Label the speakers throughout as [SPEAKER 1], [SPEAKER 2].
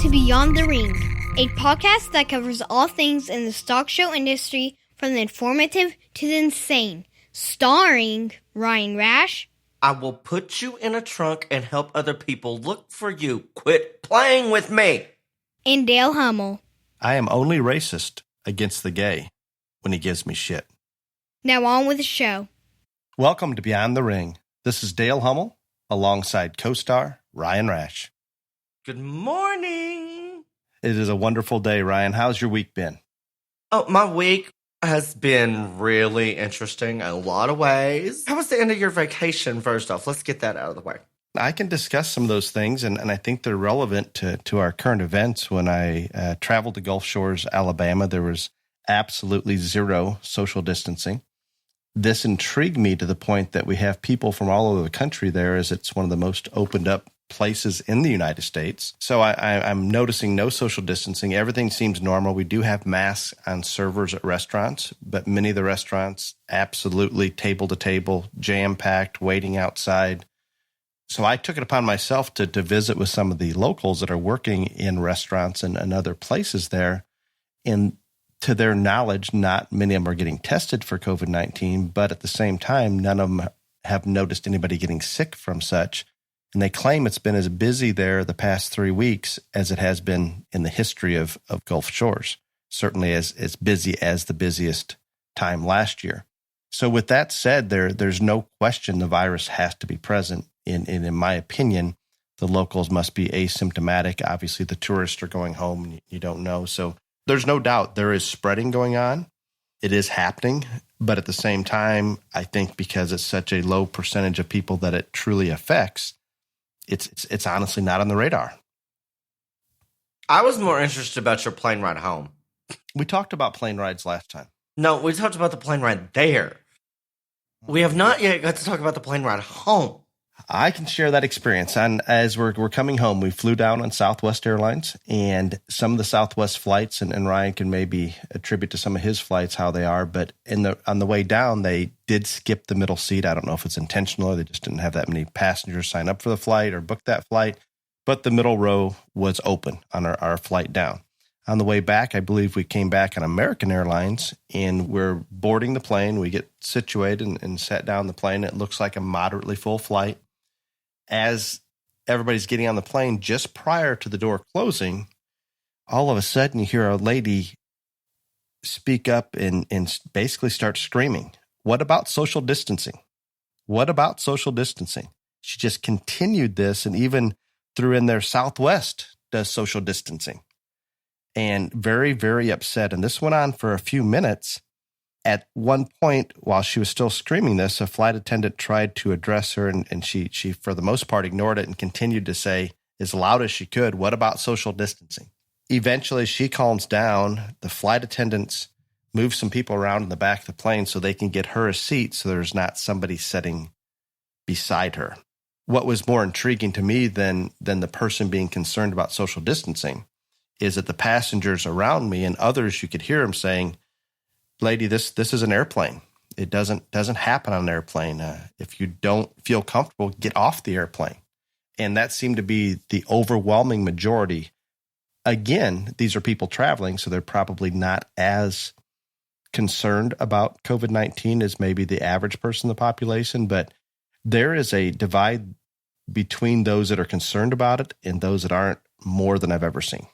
[SPEAKER 1] to Beyond the Ring, a podcast that covers all things in the stock show industry from the informative to the insane. Starring Ryan Rash.
[SPEAKER 2] I will put you in a trunk and help other people look for you. Quit playing with me.
[SPEAKER 1] And Dale Hummel.
[SPEAKER 3] I am only racist against the gay when he gives me shit.
[SPEAKER 1] Now on with the show.
[SPEAKER 3] Welcome to Beyond the Ring. This is Dale Hummel alongside co-star Ryan Rash.
[SPEAKER 2] Good morning.
[SPEAKER 3] It is a wonderful day, Ryan. How's your week been?
[SPEAKER 2] Oh, my week has been really interesting in a lot of ways. How was the end of your vacation, first off? Let's get that out of the way.
[SPEAKER 3] I can discuss some of those things, and I think they're relevant to our current events. When I traveled to Gulf Shores, Alabama, there was absolutely zero social distancing. This intrigued me to the point that we have people from all over the country there, as it's one of the most opened up places in the United States. So I'm noticing no social distancing. Everything seems normal. We do have masks on servers at restaurants, but many of the restaurants absolutely table to table, jam-packed, waiting outside. So I took it upon myself to visit with some of the locals that are working in restaurants and other places there. And to their knowledge, not many of them are getting tested for COVID-19, but at the same time, none of them have noticed anybody getting sick from such. And they claim it's been as busy there the past 3 weeks as it has been in the history of Gulf Shores, certainly as busy as the busiest time last year. So with that said, there's no question the virus has to be present. In my opinion, the locals must be asymptomatic. Obviously, the tourists are going home and you don't know. So there's no doubt there is spreading going on. It is happening. But at the same time, I think because it's such a low percentage of people that it truly affects, it's honestly not on the radar.
[SPEAKER 2] I was more interested about your plane ride home.
[SPEAKER 3] We talked about plane rides last time.
[SPEAKER 2] No, we talked about the plane ride there. We have not yet got to talk about the plane ride home.
[SPEAKER 3] I can share that experience. And as we're coming home, we flew down on Southwest Airlines, and some of the Southwest flights, and Ryan can maybe attribute to some of his flights how they are, but on the way down, they did skip the middle seat. I don't know if it's intentional or they just didn't have that many passengers sign up for the flight or book that flight, but the middle row was open on our flight down. On the way back, I believe we came back on American Airlines, and we're boarding the plane. We get situated and sat down the plane. It looks like a moderately full flight. As everybody's getting on the plane, just prior to the door closing, all of a sudden you hear a lady speak up and basically start screaming, "What about social distancing? What about social distancing?" She just continued this and even threw in there, "Southwest does social distancing." And very, very upset. And this went on for a few minutes. At one point, while she was still screaming this, a flight attendant tried to address her, and she, for the most part, ignored it and continued to say as loud as she could, "What about social distancing?" Eventually, she calms down. The flight attendants move some people around in the back of the plane so they can get her a seat so there's not somebody sitting beside her. What was more intriguing to me than the person being concerned about social distancing is that the passengers around me and others, you could hear them saying, "Lady, this is an airplane. It doesn't happen on an airplane. If you don't feel comfortable, get off the airplane." And that seemed to be the overwhelming majority. Again, these are people traveling, so they're probably not as concerned about COVID-19 as maybe the average person in the population. But there is a divide between those that are concerned about it and those that aren't, more than I've ever seen.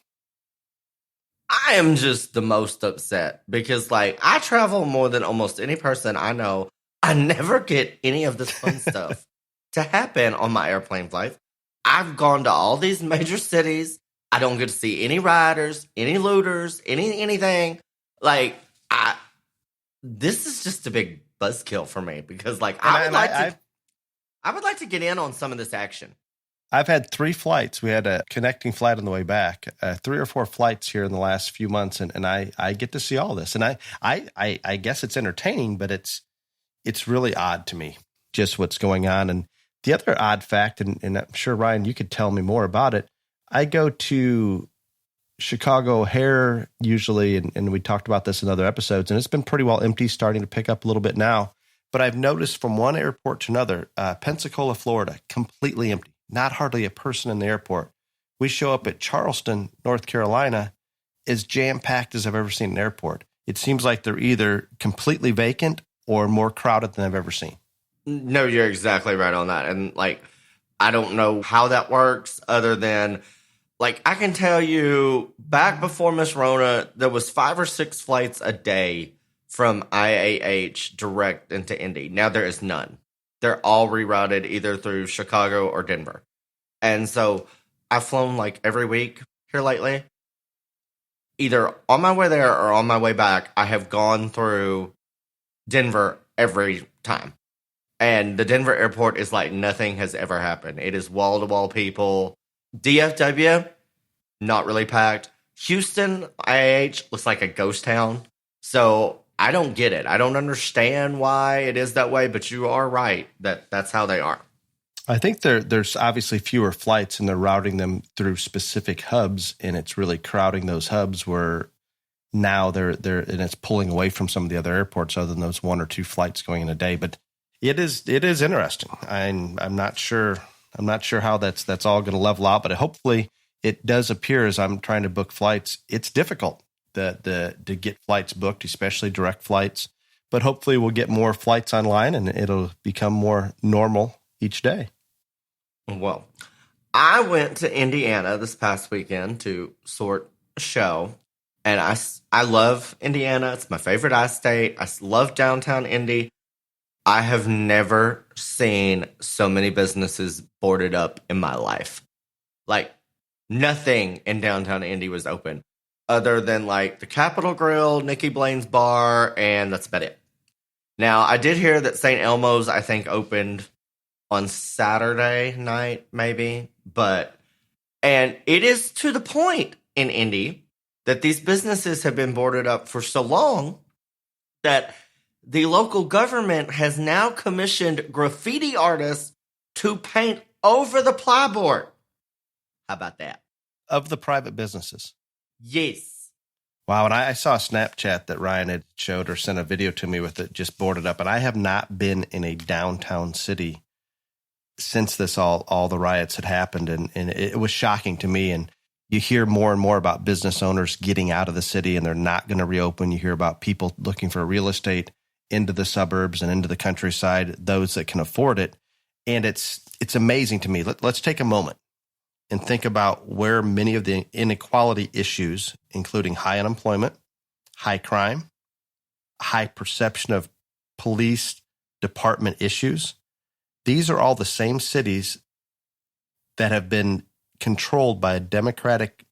[SPEAKER 2] I am just the most upset because, I travel more than almost any person I know. I never get any of this fun stuff to happen on my airplane flights. I've gone to all these major cities. I don't get to see any riders, any looters, anything. This is just a big buzzkill for me because, I would like to get in on some of this action.
[SPEAKER 3] I've had 3 flights. We had a connecting flight on the way back, 3 or 4 flights here in the last few months, and I get to see all this. And I guess it's entertaining, but it's really odd to me, just what's going on. And the other odd fact, and I'm sure, Ryan, you could tell me more about it, I go to Chicago O'Hare usually, and we talked about this in other episodes, and it's been pretty well empty, starting to pick up a little bit now. But I've noticed from one airport to another, Pensacola, Florida, completely empty. Not hardly a person in the airport. We show up at Charleston, North Carolina, as jam-packed as I've ever seen an airport. It seems like they're either completely vacant or more crowded than I've ever seen.
[SPEAKER 2] No, you're exactly right on that. And like, I don't know how that works other than, like, I can tell you back before Miss Rona, there was 5 or 6 flights a day from IAH direct into Indy. Now there is none. They're all rerouted either through Chicago or Denver. And so I've flown like every week here lately. Either on my way there or on my way back, I have gone through Denver every time. And the Denver airport is like nothing has ever happened. It is wall-to-wall people. DFW, not really packed. Houston, IAH, looks like a ghost town. So I don't get it. I don't understand why it is that way, but you are right that that's how they are.
[SPEAKER 3] I think there's obviously fewer flights, and they're routing them through specific hubs, and it's really crowding those hubs where now they're and it's pulling away from some of the other airports other than those 1 or 2 flights going in a day. But it is interesting. I'm not sure how that's all going to level out, but hopefully it does appear as I'm trying to book flights. It's difficult to get flights booked, especially direct flights. But hopefully we'll get more flights online and it'll become more normal each day.
[SPEAKER 2] Well, I went to Indiana this past weekend to sort a show, and I love Indiana. It's my favorite I-state. I love downtown Indy. I have never seen so many businesses boarded up in my life. Like, nothing in downtown Indy was open other than like the Capitol Grill, Nikki Blaine's bar, and that's about it. Now, I did hear that St. Elmo's, I think, opened on Saturday night, maybe. And it is to the point in Indy that these businesses have been boarded up for so long that the local government has now commissioned graffiti artists to paint over the plyboard. How about that?
[SPEAKER 3] Of the private businesses.
[SPEAKER 2] Yes.
[SPEAKER 3] Wow, and I saw a Snapchat that Ryan had showed or sent a video to me with it just boarded up, and I have not been in a downtown city since all the riots had happened, and it was shocking to me. And you hear more and more about business owners getting out of the city and they're not going to reopen. You hear about people looking for real estate into the suburbs and into the countryside, those that can afford it. And it's amazing to me. Let's take a moment and think about where many of the inequality issues, including high unemployment, high crime, high perception of police department issues, these are all the same cities that have been controlled by a Democratic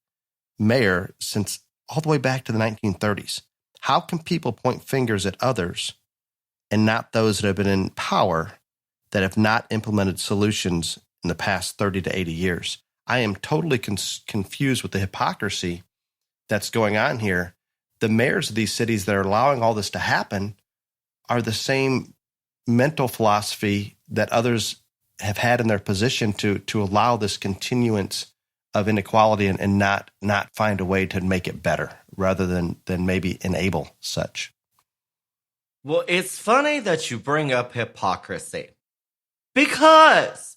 [SPEAKER 3] mayor since all the way back to the 1930s. How can people point fingers at others and not those that have been in power that have not implemented solutions in the past 30 to 80 years? I am totally confused with the hypocrisy that's going on here. The mayors of these cities that are allowing all this to happen are the same mental philosophy that others have had in their position to allow this continuance of inequality and not find a way to make it better rather than maybe enable such.
[SPEAKER 2] Well, it's funny that you bring up hypocrisy because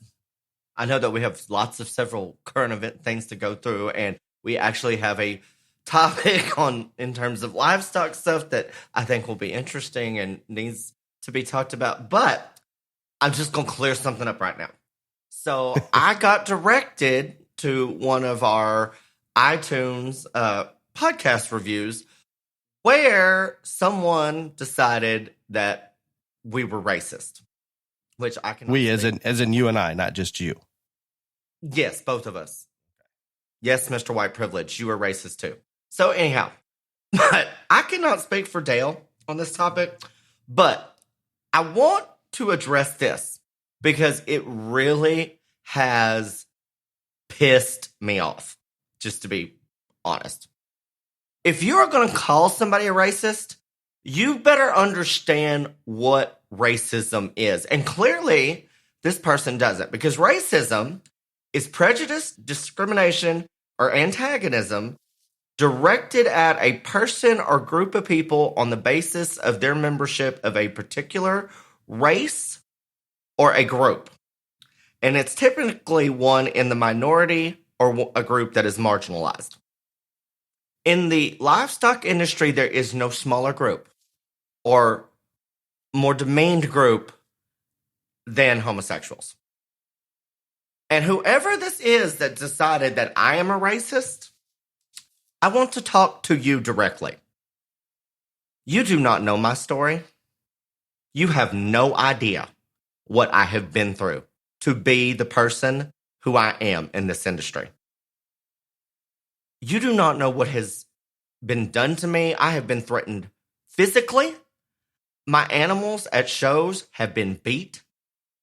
[SPEAKER 2] I know that we have lots of several current event things to go through, and we actually have a topic in terms of livestock stuff that I think will be interesting and needs to be talked about. But I'm just going to clear something up right now. So I got directed to one of our iTunes podcast reviews where someone decided that we were racist, which I can.
[SPEAKER 3] We, as in you and I, not just you.
[SPEAKER 2] Yes, both of us. Yes, Mr. White Privilege, you are racist too. So anyhow, but I cannot speak for Dale on this topic, but I want to address this because it really has pissed me off, just to be honest. If you're going to call somebody a racist, you better understand what racism is. And clearly, this person doesn't, because racism is prejudice, discrimination, or antagonism directed at a person or group of people on the basis of their membership of a particular race or a group. And it's typically one in the minority or a group that is marginalized. In the livestock industry, there is no smaller group or more demeaned group than homosexuals. And whoever this is that decided that I am a racist, I want to talk to you directly. You do not know my story. You have no idea what I have been through to be the person who I am in this industry. You do not know what has been done to me. I have been threatened physically. My animals at shows have been beat.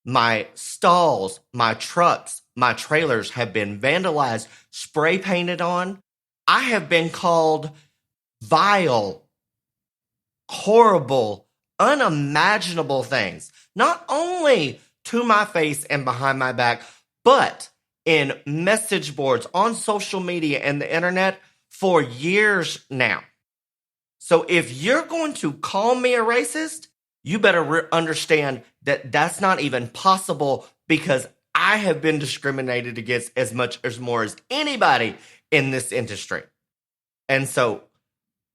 [SPEAKER 2] My stalls, my trucks, my trailers have been vandalized, spray painted on. I have been called vile, horrible, unimaginable things, not only to my face and behind my back, but in message boards, on social media and the internet for years now. So if you're going to call me a racist, you better understand that that's not even possible, because I have been discriminated against as much as more as anybody in this industry. And so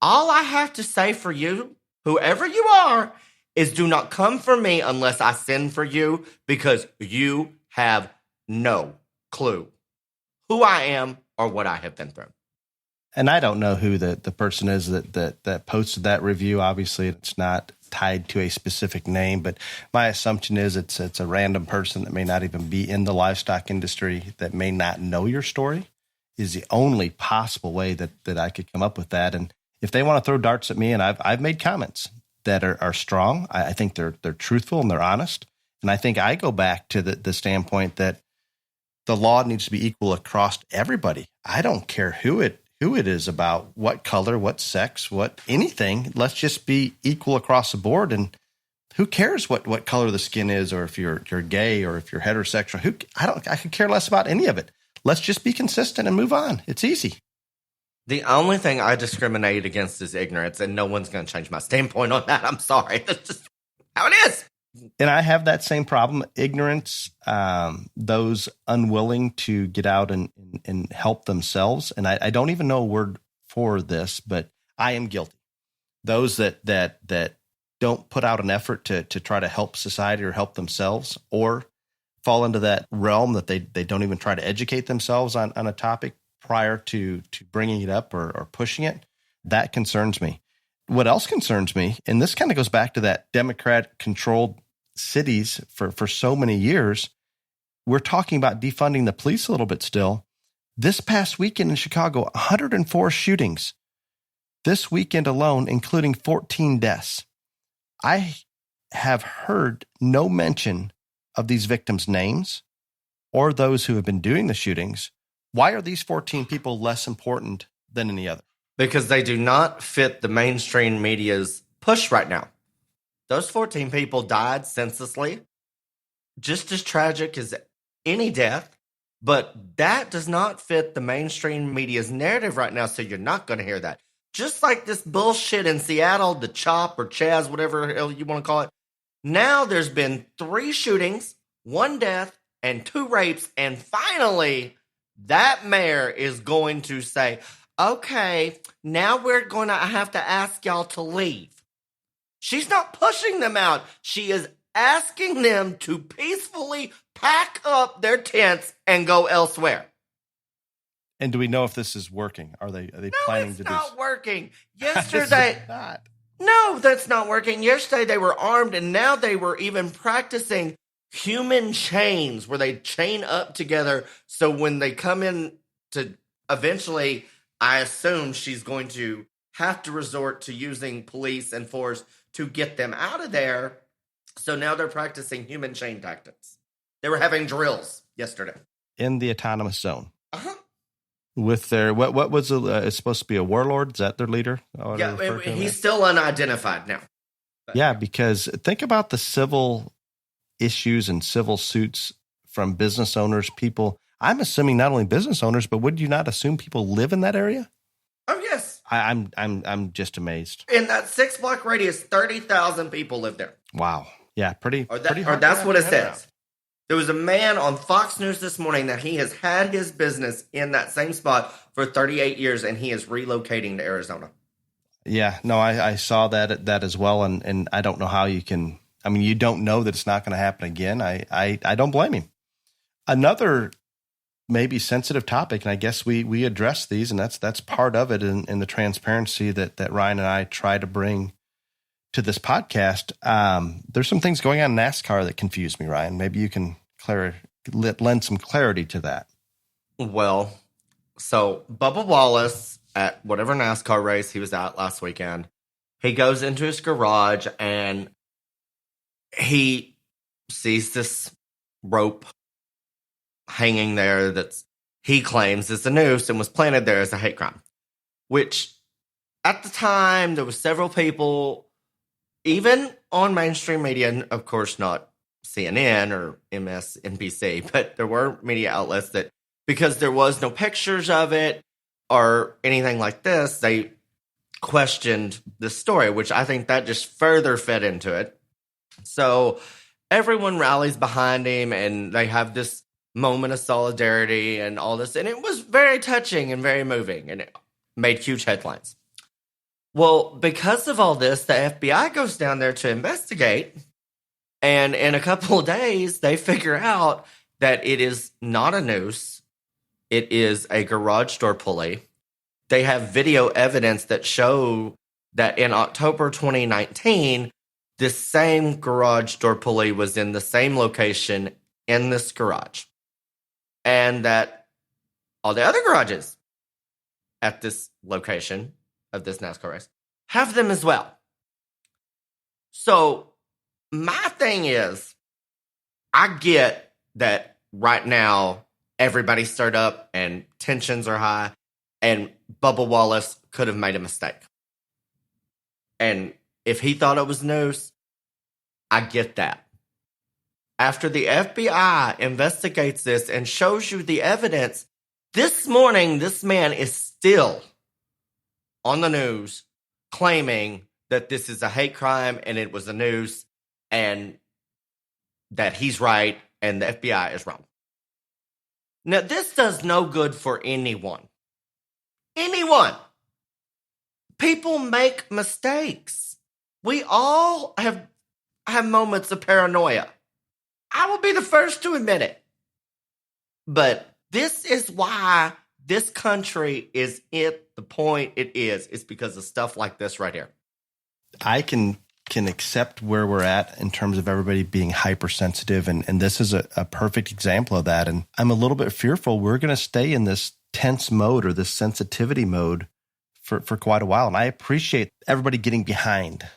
[SPEAKER 2] all I have to say for you, whoever you are, is do not come for me unless I send for you, because you have no clue who I am or what I have been through.
[SPEAKER 3] And I don't know who the person is that posted that review. Obviously, it's not tied to a specific name, but my assumption is it's a random person that may not even be in the livestock industry, that may not know your story, is the only possible way that I could come up with that. And if they want to throw darts at me, and I've made comments that are strong, I think they're truthful and they're honest. And I think I go back to the standpoint that the law needs to be equal across everybody. I don't care who it is, about what color, what sex, what anything. Let's just be equal across the board. And who cares what color the skin is, or if you're gay, or if you're heterosexual? I could care less about any of it. Let's just be consistent and move on. It's easy.
[SPEAKER 2] The only thing I discriminate against is ignorance, and no one's going to change my standpoint on that. I'm sorry. That's just how it is.
[SPEAKER 3] And I have that same problem. Ignorance, those unwilling to get out and help themselves. And I don't even know a word for this, but I am guilty. Those that don't put out an effort to try to help society or help themselves, or fall into that realm that they don't even try to educate themselves on a topic prior to bringing it up or pushing it, that concerns me. What else concerns me, and this kind of goes back to that Democrat-controlled cities for so many years, we're talking about defunding the police a little bit still. This past weekend in Chicago, 104 shootings. This weekend alone, including 14 deaths. I have heard no mention of these victims' names or those who have been doing the shootings. Why are these 14 people less important than any other?
[SPEAKER 2] Because they do not fit the mainstream media's push right now. Those 14 people died senselessly, just as tragic as any death, but that does not fit the mainstream media's narrative right now, so you're not going to hear that. Just like this bullshit in Seattle, the CHOP or Chaz, whatever the hell you want to call it. Now there's been 3 shootings, 1 death, and 2 rapes, and finally, that mayor is going to say, okay, now we're going to have to ask y'all to leave. She's not pushing them out. She is asking them to peacefully pack up their tents and go elsewhere.
[SPEAKER 3] And do we know if this is working? Are they planning to do?
[SPEAKER 2] No, it's not working. Yesterday,
[SPEAKER 3] not.
[SPEAKER 2] No, that's not working. Yesterday they were armed, and now they were even practicing human chains where they chain up together. So when they come in to eventually, I assume she's going to have to resort to using police and force to get them out of there. So now they're practicing human chain tactics. They were having drills yesterday.
[SPEAKER 3] In the autonomous zone.
[SPEAKER 2] Uh-huh.
[SPEAKER 3] With their, what was it's supposed to be a warlord? Is that their leader?
[SPEAKER 2] Yeah, he's still unidentified now. But,
[SPEAKER 3] yeah, because think about the civil issues and civil suits from business owners, people. I'm assuming not only business owners, but would you not assume people live in that area?
[SPEAKER 2] Oh, yes.
[SPEAKER 3] I'm just amazed.
[SPEAKER 2] In that 6-block radius, 30,000 people live there.
[SPEAKER 3] Wow. Yeah, pretty.
[SPEAKER 2] Or that's what it says. There was a man on Fox News this morning that he has had his business in that same spot for 38 years, and he is relocating to Arizona.
[SPEAKER 3] Yeah, no, I saw that as well, and I don't know how you can. I mean, you don't know that it's not going to happen again. I don't blame him. Another maybe sensitive topic, and I guess we address these, and that's part of it in the transparency that Ryan and I try to bring to this podcast. There's some things going on in NASCAR that confuse me, Ryan. Maybe you can lend some clarity to that.
[SPEAKER 2] Well, so Bubba Wallace at whatever NASCAR race he was at last weekend, he goes into his garage and he sees this rope hanging there that he claims is a noose and was planted there as a hate crime, which at the time there were several people, even on mainstream media, and of course not CNN or MSNBC, but there were media outlets that, because there was no pictures of it or anything like this, they questioned the story, which I think that just further fed into it. So everyone rallies behind him and they have this moment of solidarity and all this. And it was very touching and very moving, and it made huge headlines. Well, because of all this, the FBI goes down there to investigate. And in a couple of days, they figure out that it is not a noose. It is a garage door pulley. They have video evidence that show that in October 2019, this same garage door pulley was in the same location in this garage. And that all the other garages at this location of this NASCAR race have them as well. So my thing is, I get that right now everybody's stirred up and tensions are high, and Bubba Wallace could have made a mistake. And if he thought it was news, I get that. After the FBI investigates this and shows you the evidence, this morning, this man is still on the news claiming that this is a hate crime and it was a noose and that he's right and the FBI is wrong. Now, this does no good for anyone. Anyone. People make mistakes. We all have moments of paranoia. I will be the first to admit it. But this is why this country is at the point it is. It's because of stuff like this right here.
[SPEAKER 3] I can accept where we're at in terms of everybody being hypersensitive, and this is a perfect example of that. And I'm a little bit fearful we're going to stay in this tense mode or this sensitivity mode for quite a while. And I appreciate everybody getting behind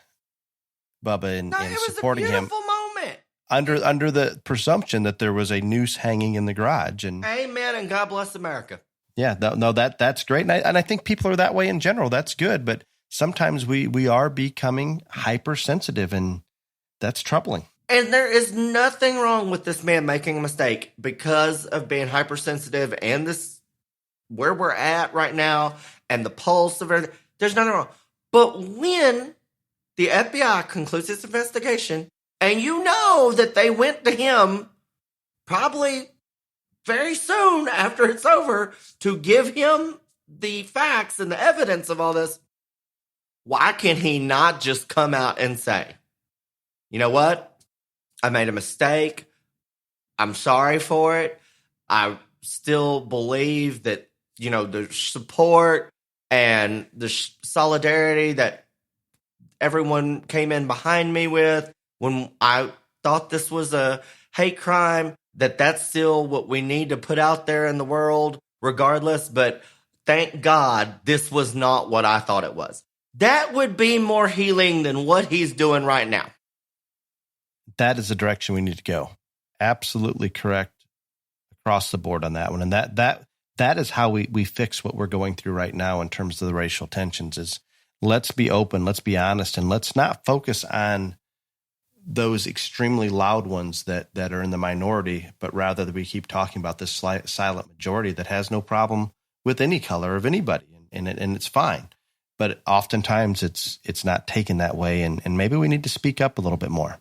[SPEAKER 3] Bubba and supporting him.
[SPEAKER 2] Moment.
[SPEAKER 3] Under the presumption that there was a noose hanging in the garage. And
[SPEAKER 2] amen, and God bless America.
[SPEAKER 3] Yeah, no, that's great. And I think people are that way in general. That's good. But sometimes we are becoming hypersensitive, and that's troubling.
[SPEAKER 2] And there is nothing wrong with this man making a mistake because of being hypersensitive and this where we're at right now and the pulse of everything. There's nothing wrong. But when the FBI concludes its investigation, and you know that they went to him probably very soon after it's over to give him the facts and the evidence of all this, why can he not just come out and say, you know what? I made a mistake. I'm sorry for it. I still believe that, the support and the solidarity that everyone came in behind me with when I thought this was a hate crime, that's still what we need to put out there in the world regardless. But thank God this was not what I thought it was. That would be more healing than what he's doing right now.
[SPEAKER 3] That is the direction we need to go. Absolutely correct across the board on that one. And that is how we fix what we're going through right now in terms of the racial tensions is let's be open, let's be honest, and let's not focus on those extremely loud ones that are in the minority, but rather that we keep talking about this silent majority that has no problem with any color of anybody, and it's fine. But oftentimes it's not taken that way, and maybe we need to speak up a little bit more.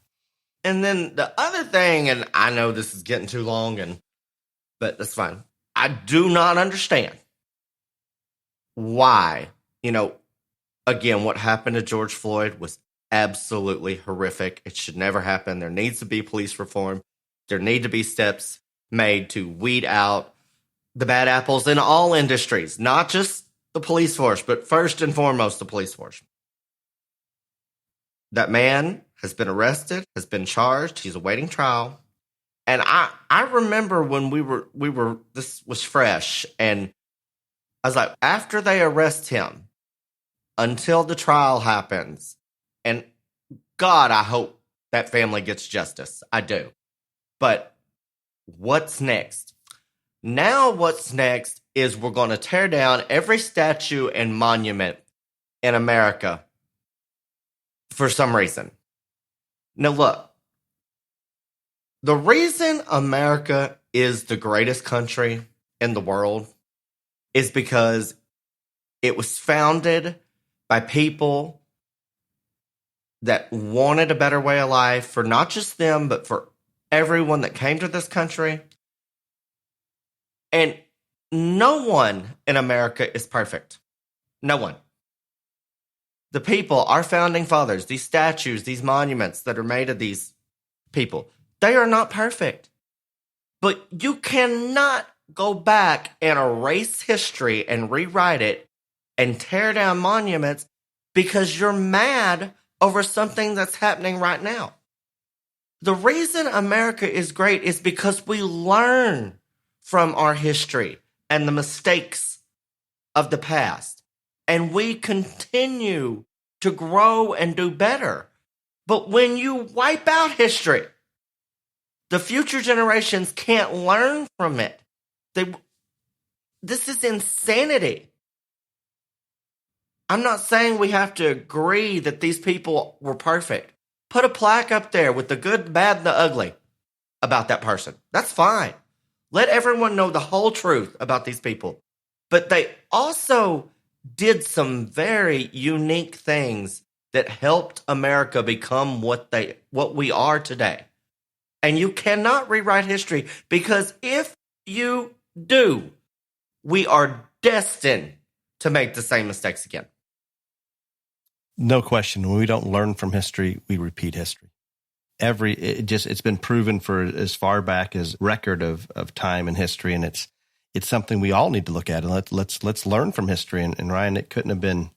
[SPEAKER 2] And then the other thing, and I know this is getting too long, but that's fine. I do not understand why, again, what happened to George Floyd was absolutely horrific. It should never happen. There needs to be police reform. There need to be steps made to weed out the bad apples in all industries, not just the police force, but first and foremost, the police force. That man has been arrested, has been charged. He's awaiting trial. And I remember when we were, this was fresh. And I was like, after they arrest him, until the trial happens, and God, I hope that family gets justice. I do. But what's next? Now what's next is we're going to tear down every statue and monument in America for some reason. Now look, the reason America is the greatest country in the world is because it was founded by people that wanted a better way of life for not just them, but for everyone that came to this country. And no one in America is perfect. No one. The people, our founding fathers, these statues, these monuments that are made of these people, they are not perfect. But you cannot go back and erase history and rewrite it and tear down monuments because you're mad over something that's happening right now. The reason America is great is because we learn from our history and the mistakes of the past. And we continue to grow and do better. But when you wipe out history, the future generations can't learn from it. This is insanity. I'm not saying we have to agree that these people were perfect. Put a plaque up there with the good, the bad, and the ugly about that person. That's fine. Let everyone know the whole truth about these people. But they also did some very unique things that helped America become what we are today. And you cannot rewrite history, because if you do, we are destined to make the same mistakes again.
[SPEAKER 3] No question. When we don't learn from history, we repeat history. It's been proven for as far back as record of time in history, and it's something we all need to look at, and let's learn from history. And Ryan, it couldn't have been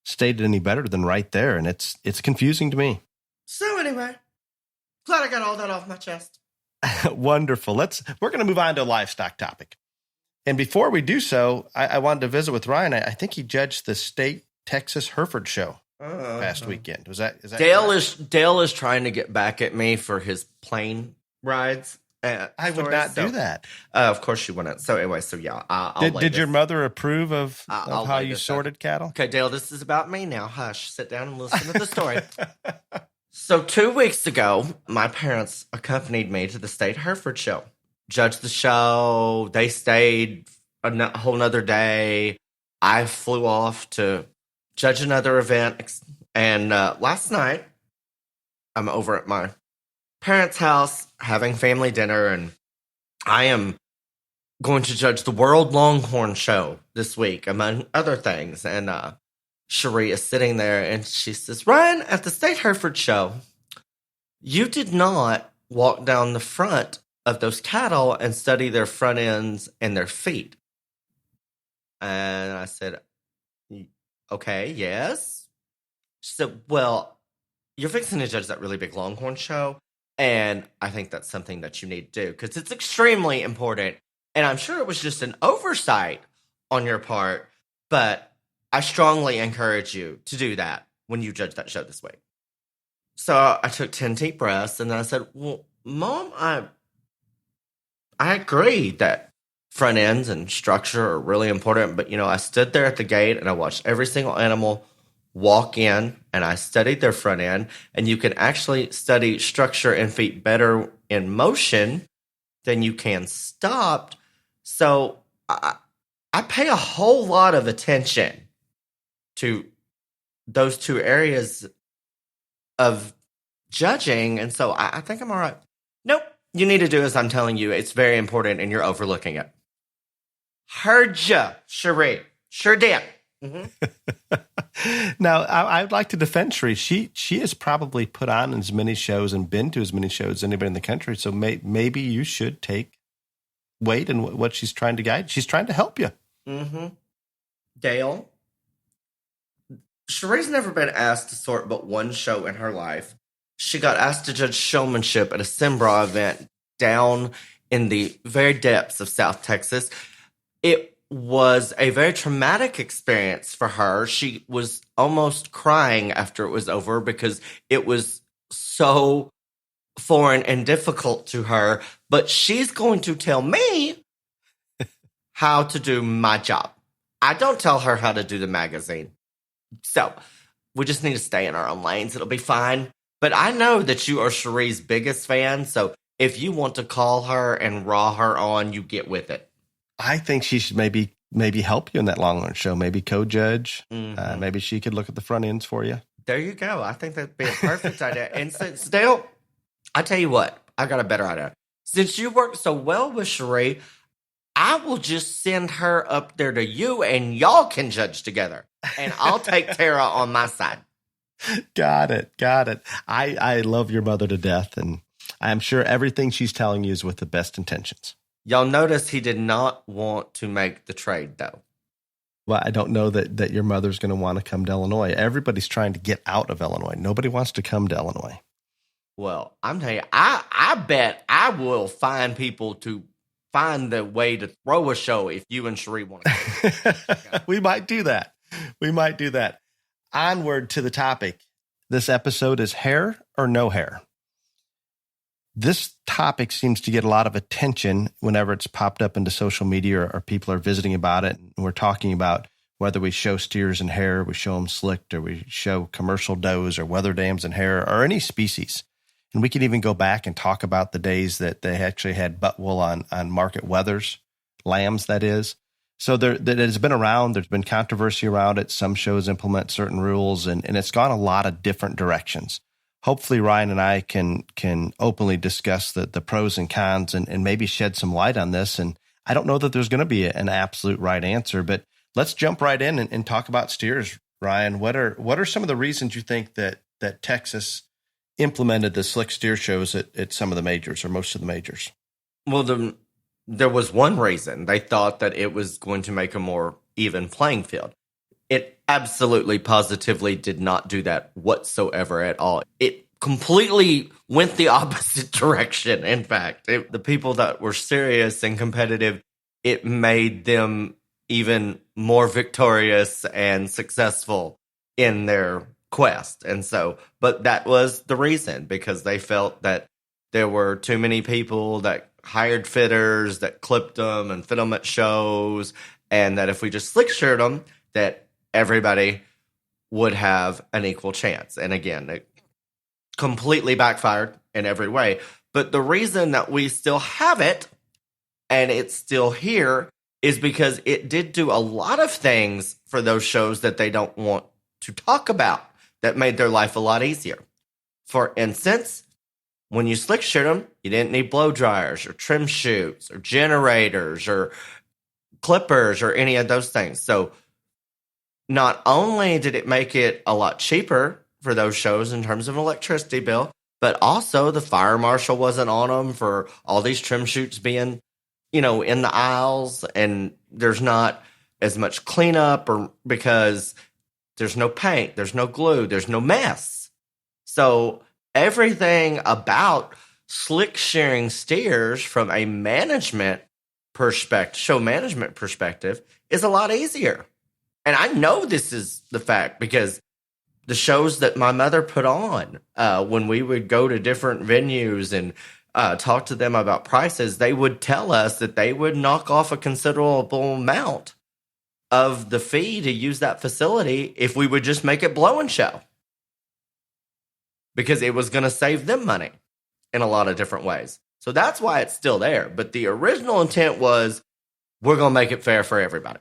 [SPEAKER 3] stated any better than right there, and it's confusing to me.
[SPEAKER 2] So anyway, glad I got all that off my chest.
[SPEAKER 3] Wonderful. We're going to move on to a livestock topic, and before we do so, I wanted to visit with Ryan. I think he judged the state Texas Hereford show past weekend. Is that
[SPEAKER 2] Dale is trying to get back at me for his plane rides.
[SPEAKER 3] I would not do that.
[SPEAKER 2] Of course you wouldn't. So anyway, yeah, I'll
[SPEAKER 3] did your mother approve of how you sorted cattle?
[SPEAKER 2] Okay, Dale, this is about me now. Hush, sit down and listen to the story. So 2 weeks ago, my parents accompanied me to the state Hereford show. Judged the show. They stayed a whole nother day. I flew off to judge another event. And last night, I'm over at my parents' house having family dinner, and I am going to judge the World Longhorn Show this week, among other things. And Cherie is sitting there, and she says, "Ryan, at the State Hereford Show, you did not walk down the front of those cattle and study their front ends and their feet." And I said, "Okay, yes." She said, "Well, you're fixing to judge that really big Longhorn show, and I think that's something that you need to do because it's extremely important. And I'm sure it was just an oversight on your part, but I strongly encourage you to do that when you judge that show this week." So I took 10 deep breaths, and then I said, "Well, Mom, I agree that front ends and structure are really important, but, I stood there at the gate, and I watched every single animal walk in, and I studied their front end, and you can actually study structure and feet better in motion than you can stopped. So I pay a whole lot of attention to those two areas of judging. And so I think I'm all right. Nope. You need to do as I'm telling you. It's very important and you're overlooking it. Heard ya, Cherie. Sure did.
[SPEAKER 3] Now, I'd like to defend Cherie. She has probably put on as many shows and been to as many shows as anybody in the country. So maybe you should take weight in what she's trying to guide. She's trying to help you.
[SPEAKER 2] Dale, Cherie's never been asked to sort but one show in her life. She got asked to judge showmanship at a Sembra event down in the very depths of South Texas. It was a very traumatic experience for her. She was almost crying after it was over because it was so foreign and difficult to her. But she's going to tell me how to do my job. I don't tell her how to do the magazine. So we just need to stay in our own lanes. It'll be fine. But I know that you are Cherie's biggest fan. So if you want to call her and raw her on, you get with it.
[SPEAKER 3] I think she should maybe help you in that Longhorn show. Maybe co-judge. Maybe she could look at the front ends for you.
[SPEAKER 2] There you go. I think that'd be a perfect idea. And since Dale, I tell you what, I got a better idea. Since you work so well with Cherie, I will just send her up there to you and y'all can judge together. And I'll take Tara on my side.
[SPEAKER 3] Got it. I love your mother to death, and I'm sure everything she's telling you is with the best intentions.
[SPEAKER 2] Y'all notice he did not want to make the trade, though.
[SPEAKER 3] Well, I don't know that your mother's going to want to come to Illinois. Everybody's trying to get out of Illinois. Nobody wants to come to Illinois.
[SPEAKER 2] Well, I'm telling you, I bet I will find people to find the way to throw a show if you and Cherie want to.
[SPEAKER 3] We might do that. Onward to the topic. This episode is hair or no hair. This topic seems to get a lot of attention whenever it's popped up into social media or people are visiting about it. And we're talking about whether we show steers and hair, we show them slicked, or we show commercial does or weather dams and hair, or any species. And we can even go back and talk about the days that they actually had butt wool on market wethers, lambs, that is. So that has been around. There's been controversy around it. Some shows implement certain rules, and it's gone a lot of different directions. Hopefully, Ryan and I can openly discuss the pros and cons and maybe shed some light on this. And I don't know that there's going to be an absolute right answer, but let's jump right in and talk about steers. Ryan, what are some of the reasons you think that Texas implemented the slick steer shows at some of the majors or most of the majors?
[SPEAKER 2] Well, there was one reason. They thought that it was going to make a more even playing field. It absolutely, positively did not do that whatsoever at all. It completely went the opposite direction. In fact, the people that were serious and competitive, it made them even more victorious and successful in their quest. And so, but that was the reason, because they felt that there were too many people that hired fitters that clipped them and fit them at shows, and that if we just slick sheared them, that everybody would have an equal chance. And again, it completely backfired in every way. But the reason that we still have it and it's still here is because it did do a lot of things for those shows that they don't want to talk about that made their life a lot easier. For instance, when you slick sheared them, you didn't need blow dryers or trim chutes or generators or clippers or any of those things. So not only did it make it a lot cheaper for those shows in terms of an electricity bill, but also the fire marshal wasn't on them for all these trim chutes being, in the aisles, and there's not as much cleanup or because there's no paint, there's no glue, there's no mess. So everything about slick shearing steers from a show management perspective is a lot easier. And I know this is the fact because the shows that my mother put on, when we would go to different venues and talk to them about prices, they would tell us that they would knock off a considerable amount of the fee to use that facility if we would just make it blow and show. Because it was going to save them money in a lot of different ways. So that's why it's still there. But the original intent was, we're going to make it fair for everybody.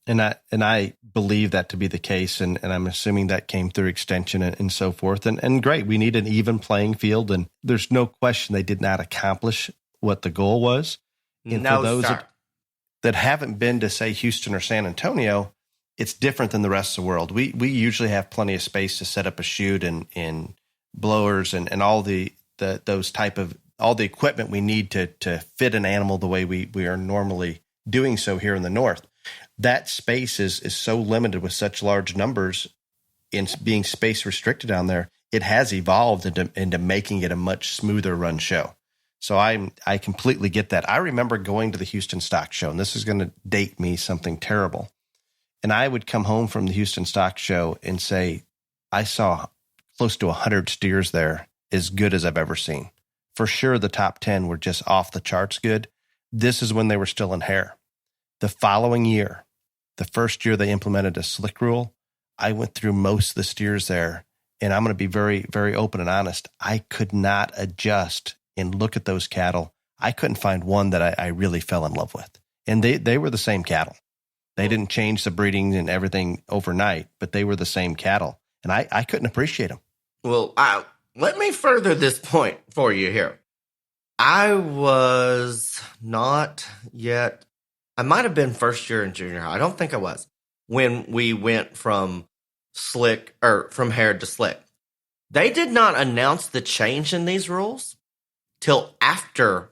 [SPEAKER 3] And I believe that to be the case, and I'm assuming that came through extension and so forth. And great, we need an even playing field, and there's no question they did not accomplish what the goal was. And
[SPEAKER 2] No,
[SPEAKER 3] for those
[SPEAKER 2] sir.
[SPEAKER 3] that haven't been to, say, Houston or San Antonio, it's different than the rest of the world. We usually have plenty of space to set up a chute and blowers and all those type of all the equipment we need to fit an animal the way we are normally doing so here in the north. That space is so limited with such large numbers in being space restricted down there. It has evolved into making it a much smoother run show. So I completely get that. I remember going to the Houston Stock Show, and this is going to date me something terrible. And I would come home from the Houston Stock Show and say, I saw close to 100 steers there, as good as I've ever seen. For sure, the top 10 were just off the charts good. This is when they were still in hair. The following year, the first year they implemented a slick rule, I went through most of the steers there, and I'm going to be very, very open and honest. I could not adjust and look at those cattle. I couldn't find one that I really fell in love with. And they were the same cattle. They didn't change the breeding and everything overnight, but they were the same cattle. And I couldn't appreciate them.
[SPEAKER 2] Well, let me further this point for you here. I was not yet, I might have been first year in junior high. I don't think I was, when we went from hair to slick. They did not announce the change in these rules till after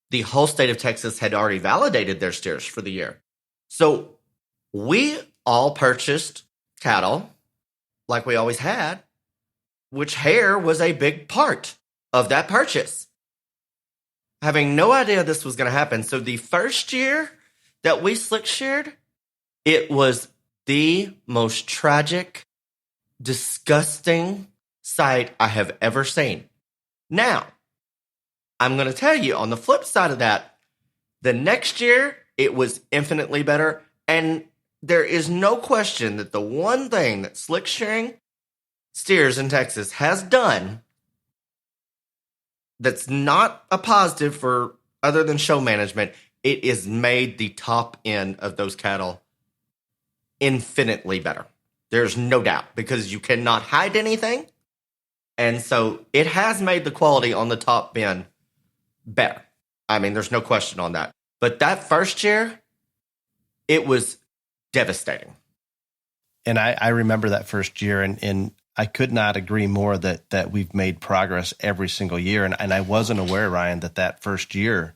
[SPEAKER 2] the whole state of Texas had already validated their steers for the year. So we all purchased cattle like we always had, which hair was a big part of that purchase. Having no idea this was going to happen. So the first year that we slick sheared, it was the most tragic, disgusting sight I have ever seen. Now, I'm going to tell you, on the flip side of that, the next year, it was infinitely better. And there is no question that the one thing that slick shearing steers in Texas has done that's not a positive for other than show management, it is made the top end of those cattle infinitely better. There's no doubt, because you cannot hide anything. And so it has made the quality on the top end better. I mean, there's no question on that. But that first year, it was devastating.
[SPEAKER 3] And I remember that first year, and I could not agree more that we've made progress every single year. And I wasn't aware, Ryan, that first year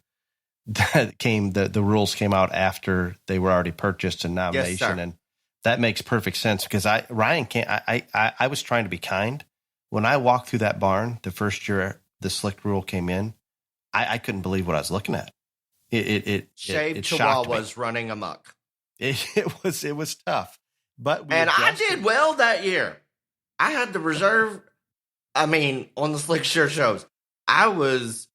[SPEAKER 3] that the rules came out after they were already purchased and nomination.
[SPEAKER 2] Yes, sir.
[SPEAKER 3] And that makes perfect sense, because I was trying to be kind. When I walked through that barn the first year the slick rule came in, I couldn't believe what I was looking at. It
[SPEAKER 2] Shaved
[SPEAKER 3] shocked me.
[SPEAKER 2] Chihuahuas running amok.
[SPEAKER 3] It was tough, but
[SPEAKER 2] I did well that year. I had the reserve. I mean, on the slick shear shows, I was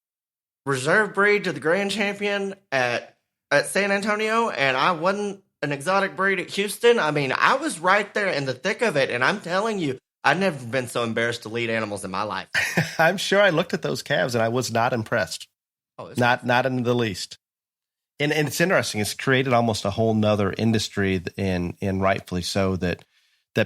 [SPEAKER 2] reserve breed to the grand champion at San Antonio, and I wasn't an exotic breed at Houston. I mean, I was right there in the thick of it, and I'm telling you, I've never been so embarrassed to lead animals in my life.
[SPEAKER 3] I'm sure I looked at those calves and I was not impressed.
[SPEAKER 2] Oh,
[SPEAKER 3] Not in the least. And it's interesting. It's created almost a whole nother industry, and rightfully so, that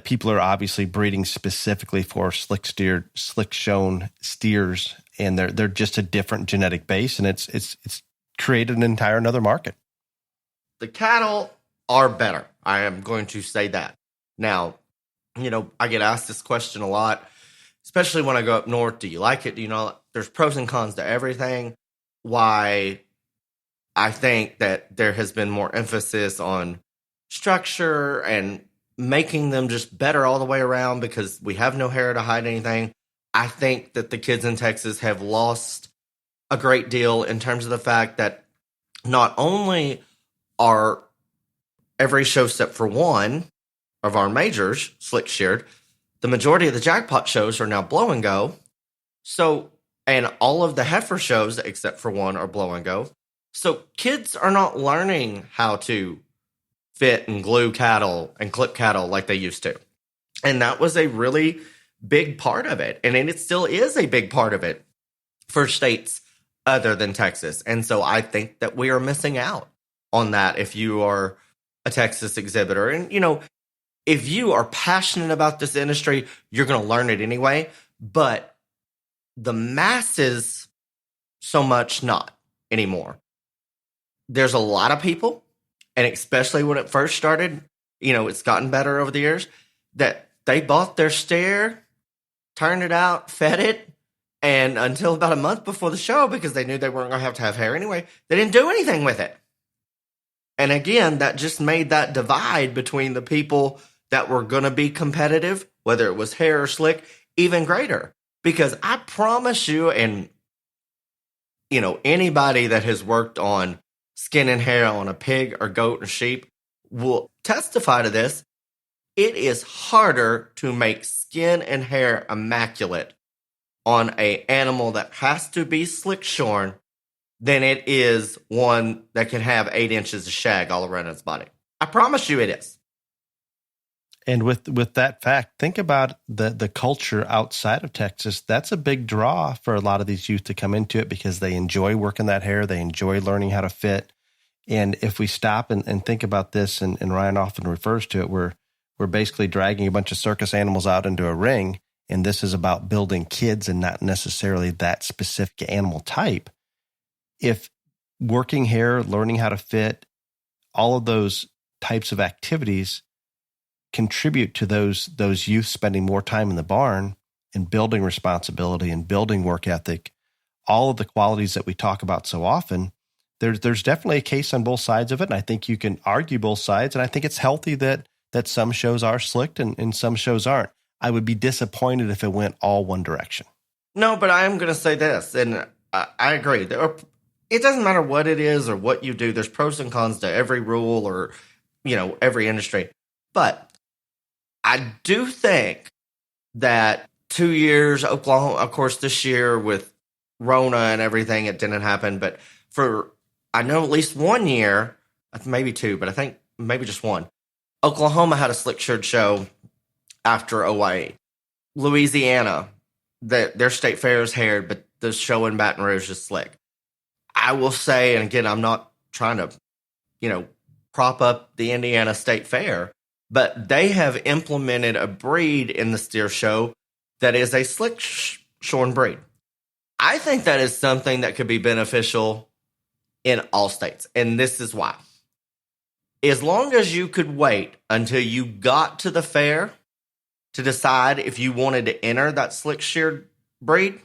[SPEAKER 3] people are obviously breeding specifically for slick shown steers, and they're just a different genetic base, and it's created an entire another market.
[SPEAKER 2] The cattle are better. I am going to say that. Now, I get asked this question a lot, especially when I go up north. Do you like it? Do you know? There's pros and cons to everything. Why I think that there has been more emphasis on structure and making them just better all the way around, because we have no hair to hide anything. I think that the kids in Texas have lost a great deal in terms of the fact that not only are every show except for one of our majors slick sheared, the majority of the jackpot shows are now blow and go. So, and all of the heifer shows except for one are blow and go. So kids are not learning how to fit and glue cattle and clip cattle like they used to. And that was a really big part of it. And it still is a big part of it for states other than Texas. And so I think that we are missing out on that if you are a Texas exhibitor. And, if you are passionate about this industry, you're going to learn it anyway. But the masses, so much not anymore. There's a lot of people, and especially when it first started, it's gotten better over the years, that they bought their steer, turned it out, fed it, and until about a month before the show, because they knew they weren't going to have hair anyway, they didn't do anything with it. And again, that just made that divide between the people that were going to be competitive, whether it was hair or slick, even greater. Because I promise you, and anybody that has worked on skin and hair on a pig or goat or sheep will testify to this. It is harder to make skin and hair immaculate on an animal that has to be slick shorn than it is one that can have 8 inches of shag all around its body. I promise you it is.
[SPEAKER 3] And with that fact, think about the culture outside of Texas. That's a big draw for a lot of these youth to come into it because they enjoy working that hair. They enjoy learning how to fit. And if we stop and think about this, and Ryan often refers to it, we're basically dragging a bunch of circus animals out into a ring. And this is about building kids and not necessarily that specific animal type. If working hair, learning how to fit, all of those types of activities contribute to those youth spending more time in the barn and building responsibility and building work ethic, all of the qualities that we talk about so often, there's definitely a case on both sides of it. And I think you can argue both sides. And I think it's healthy that some shows are slicked and some shows aren't. I would be disappointed if it went all one direction.
[SPEAKER 2] No, but I am going to say this, and I agree. It doesn't matter what it is or what you do. There's pros and cons to every rule or, every industry. But I do think that 2 years, Oklahoma, of course, this year with Rona and everything, it didn't happen. But I know at least 1 year, maybe 2, but I think maybe just 1, Oklahoma had a slick-shirred show after OYE. Louisiana, their state fair is haired, but the show in Baton Rouge is slick. I will say, and again, I'm not trying to, prop up the Indiana State Fair, but they have implemented a breed in the steer show that is a slick shorn breed. I think that is something that could be beneficial in all states, and this is why. As long as you could wait until you got to the fair to decide if you wanted to enter that slick sheared breed,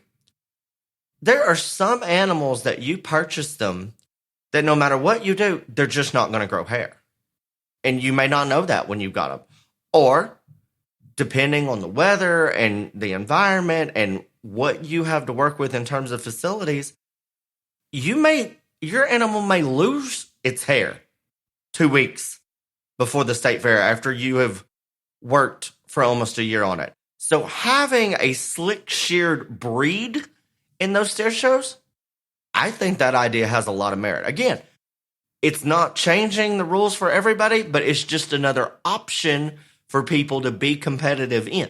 [SPEAKER 2] there are some animals that you purchase them that no matter what you do, they're just not going to grow hair. And you may not know that when you got them. Or, depending on the weather and the environment and what you have to work with in terms of facilities, your animal may lose its hair 2 weeks before the state fair after you have worked for almost a year on it. So having a slick sheared breed in those steer shows, I think that idea has a lot of merit. Again, it's not changing the rules for everybody, but it's just another option for people to be competitive in.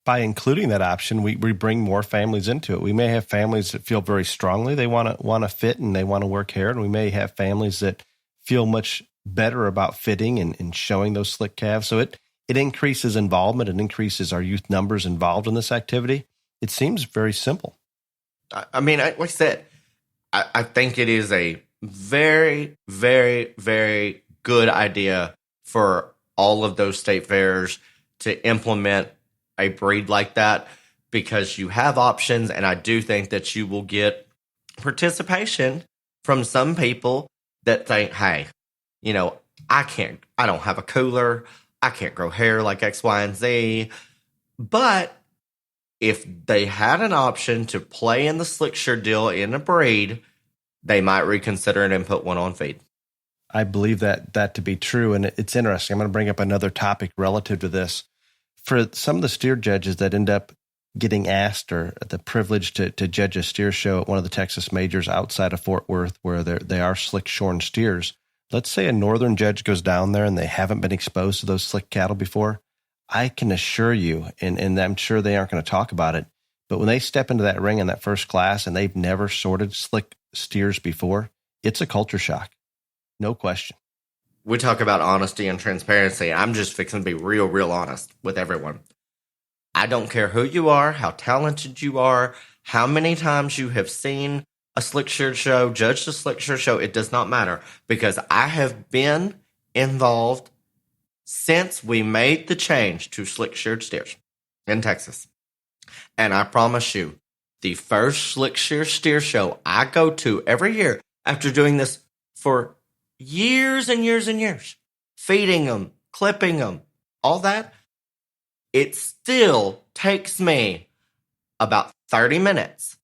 [SPEAKER 3] By including that option, we bring more families into it. We may have families that feel very strongly they want to fit and they want to work hair, and we may have families that feel much better about fitting and showing those slick calves. So it increases involvement. It increases our youth numbers involved in this activity. It seems very simple.
[SPEAKER 2] I mean, like I said, I think it is a very, very, very good idea for all of those state fairs to implement a breed like that, because you have options, and I do think that you will get participation from some people that think, hey, I don't have a cooler, I can't grow hair like X, Y, and Z. But if they had an option to play in the slick shear deal in a breed, they might reconsider it and put one on feed.
[SPEAKER 3] I believe that to be true, and it's interesting. I'm going to bring up another topic relative to this. For some of the steer judges that end up getting asked or the privilege to judge a steer show at one of the Texas majors outside of Fort Worth, where they are slick shorn steers, let's say a northern judge goes down there and they haven't been exposed to those slick cattle before, I can assure you, and I'm sure they aren't going to talk about it, but when they step into that ring in that first class and they've never sorted slick steers before, it's a culture shock. No question.
[SPEAKER 2] we talk about honesty and transparency. I'm just fixing to be real honest with everyone. I don't care who you are, how talented you are, how many times you have seen a slick sheared show, judged a slick sheared show. It does not matter, because I have been involved since we made the change to slick sheared steers in Texas. And I promise you, the first slick sheared steer show I go to every year, after doing this for years and years and years, feeding them, clipping them, all that, it still takes me about 30 minutes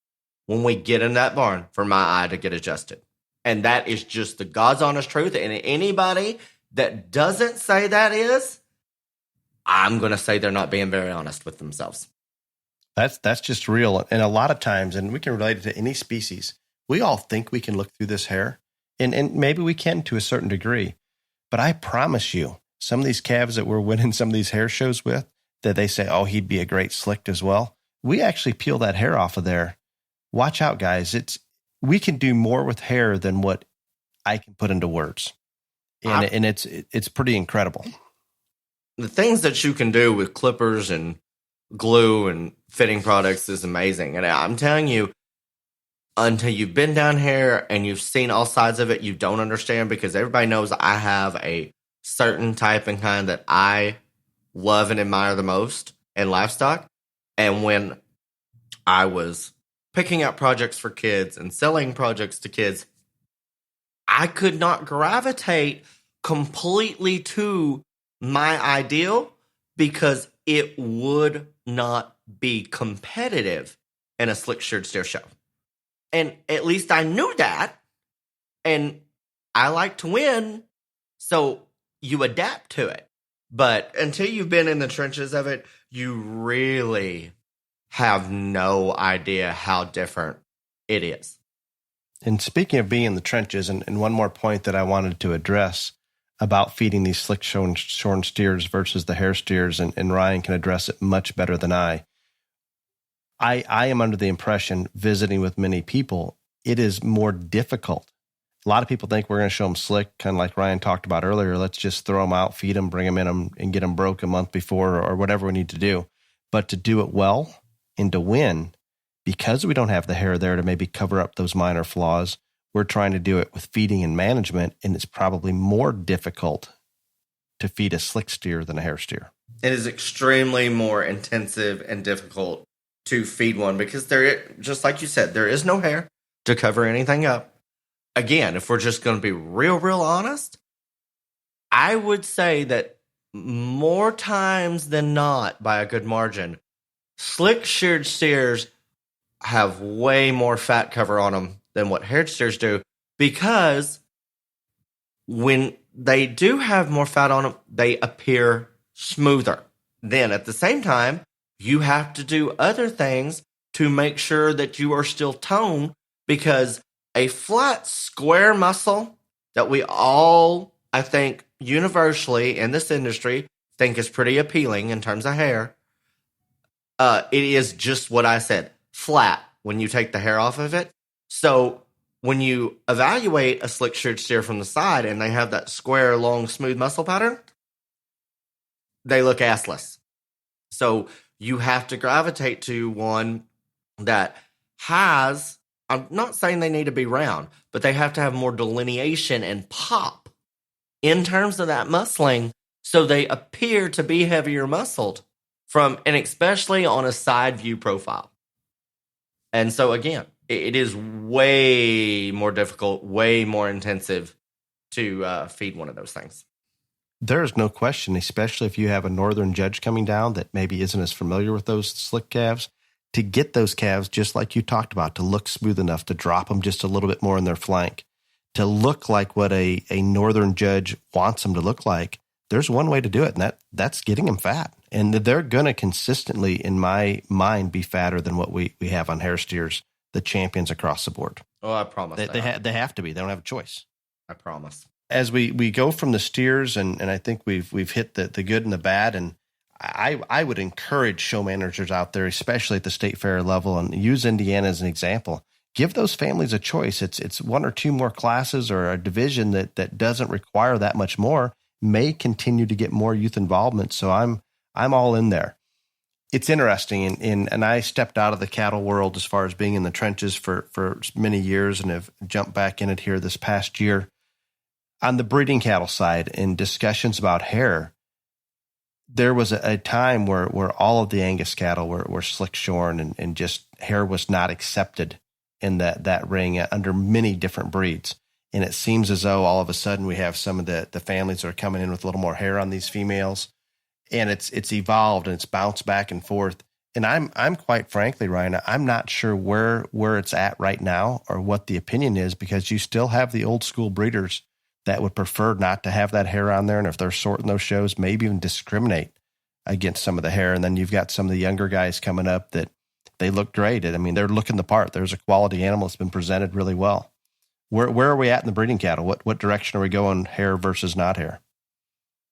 [SPEAKER 2] when we get in that barn for my eye to get adjusted. And that is just the God's honest truth. And anybody that doesn't say that is, I'm going to say they're not being very honest with themselves.
[SPEAKER 3] That's just real. And a lot of times, and we can relate it to any species, we all think we can look through this hair, and maybe we can to a certain degree. But I promise you, some of these calves that we're winning some of these hair shows with, that they say, oh, he'd be a great slicked as well. We actually peel that hair off of there. Watch out, guys. We can do more with hair than what I can put into words. And it's pretty incredible.
[SPEAKER 2] The things that you can do with clippers and glue and fitting products is amazing. And I'm telling you, until you've been down here and you've seen all sides of it, you don't understand, because everybody knows I have a certain type and kind that I love and admire the most in livestock. And when I was picking out projects for kids and selling projects to kids, I could not gravitate completely to my ideal, because it would not be competitive in a slick sheared steer show. And at least I knew that. And I like to win, so you adapt to it. But until you've been in the trenches of it, you really have no idea how different it is.
[SPEAKER 3] And speaking of being in the trenches, and one more point that I wanted to address about feeding these slick shorn steers versus the hair steers, and Ryan can address it much better than I am under the impression, visiting with many people, it is more difficult. A lot of people think we're going to show them slick, kind of like Ryan talked about earlier. Let's just throw them out, feed them, bring them in them, and get them broke a month before, or whatever we need to do. But to do it well and to win, because we don't have the hair there to maybe cover up those minor flaws, we're trying to do it with feeding and management, and it's probably more difficult to feed a slick steer than a hair steer.
[SPEAKER 2] It is extremely more intensive and difficult to feed one, because just like you said, there is no hair to cover anything up. Again, if we're just going to be real honest, I would say that more times than not, by a good margin, slick sheared steers have way more fat cover on them than what haired steers do, because when they do have more fat on them, they appear smoother. Then at the same time, you have to do other things to make sure that you are still toned, because a flat, square muscle that we all, I think, universally in this industry think is pretty appealing in terms of hair, it is just what I said, flat when you take the hair off of it. So when you evaluate a slick sheared steer from the side and they have that square, long, smooth muscle pattern, they look assless. So you have to gravitate to one that has, I'm not saying they need to be round, but they have to have more delineation and pop in terms of that muscling, so they appear to be heavier muscled and especially on a side view profile. And so again, it is way more difficult, way more intensive to feed one of those things.
[SPEAKER 3] There's no question, especially if you have a northern judge coming down that maybe isn't as familiar with those slick calves, to get those calves, just like you talked about, to look smooth enough, to drop them just a little bit more in their flank, to look like what a northern judge wants them to look like. There's one way to do it, and that's getting them fat. And they're going to consistently, in my mind, be fatter than what we have on hair steers, the champions across the board.
[SPEAKER 2] Oh, I promise.
[SPEAKER 3] They have to be. They don't have a choice.
[SPEAKER 2] I promise.
[SPEAKER 3] As we go from the steers, and I think we've hit the good and the bad, and I would encourage show managers out there, especially at the state fair level, and use Indiana as an example. give those families a choice. It's one or two more classes or a division that doesn't require that much more, may continue to get more youth involvement. So I'm all in there. It's interesting, and I stepped out of the cattle world as far as being in the trenches for many years, and have jumped back in it here this past year. On the breeding cattle side, in discussions about hair, there was a time where all of the Angus cattle were slick shorn, and just hair was not accepted in that ring under many different breeds. And it seems as though all of a sudden we have some of the families that are coming in with a little more hair on these females. And it's evolved and it's bounced back and forth. And I'm quite frankly, Ryan, I'm not sure where it's at right now or what the opinion is, because you still have the old school breeders that would prefer not to have that hair on there. And if they're sorting those shows, maybe even discriminate against some of the hair. And then you've got some of the younger guys coming up that they look great. I mean, they're looking the part. There's a quality animal that's been presented really well. Where are we at in the breeding cattle? What direction are we going, hair versus not hair?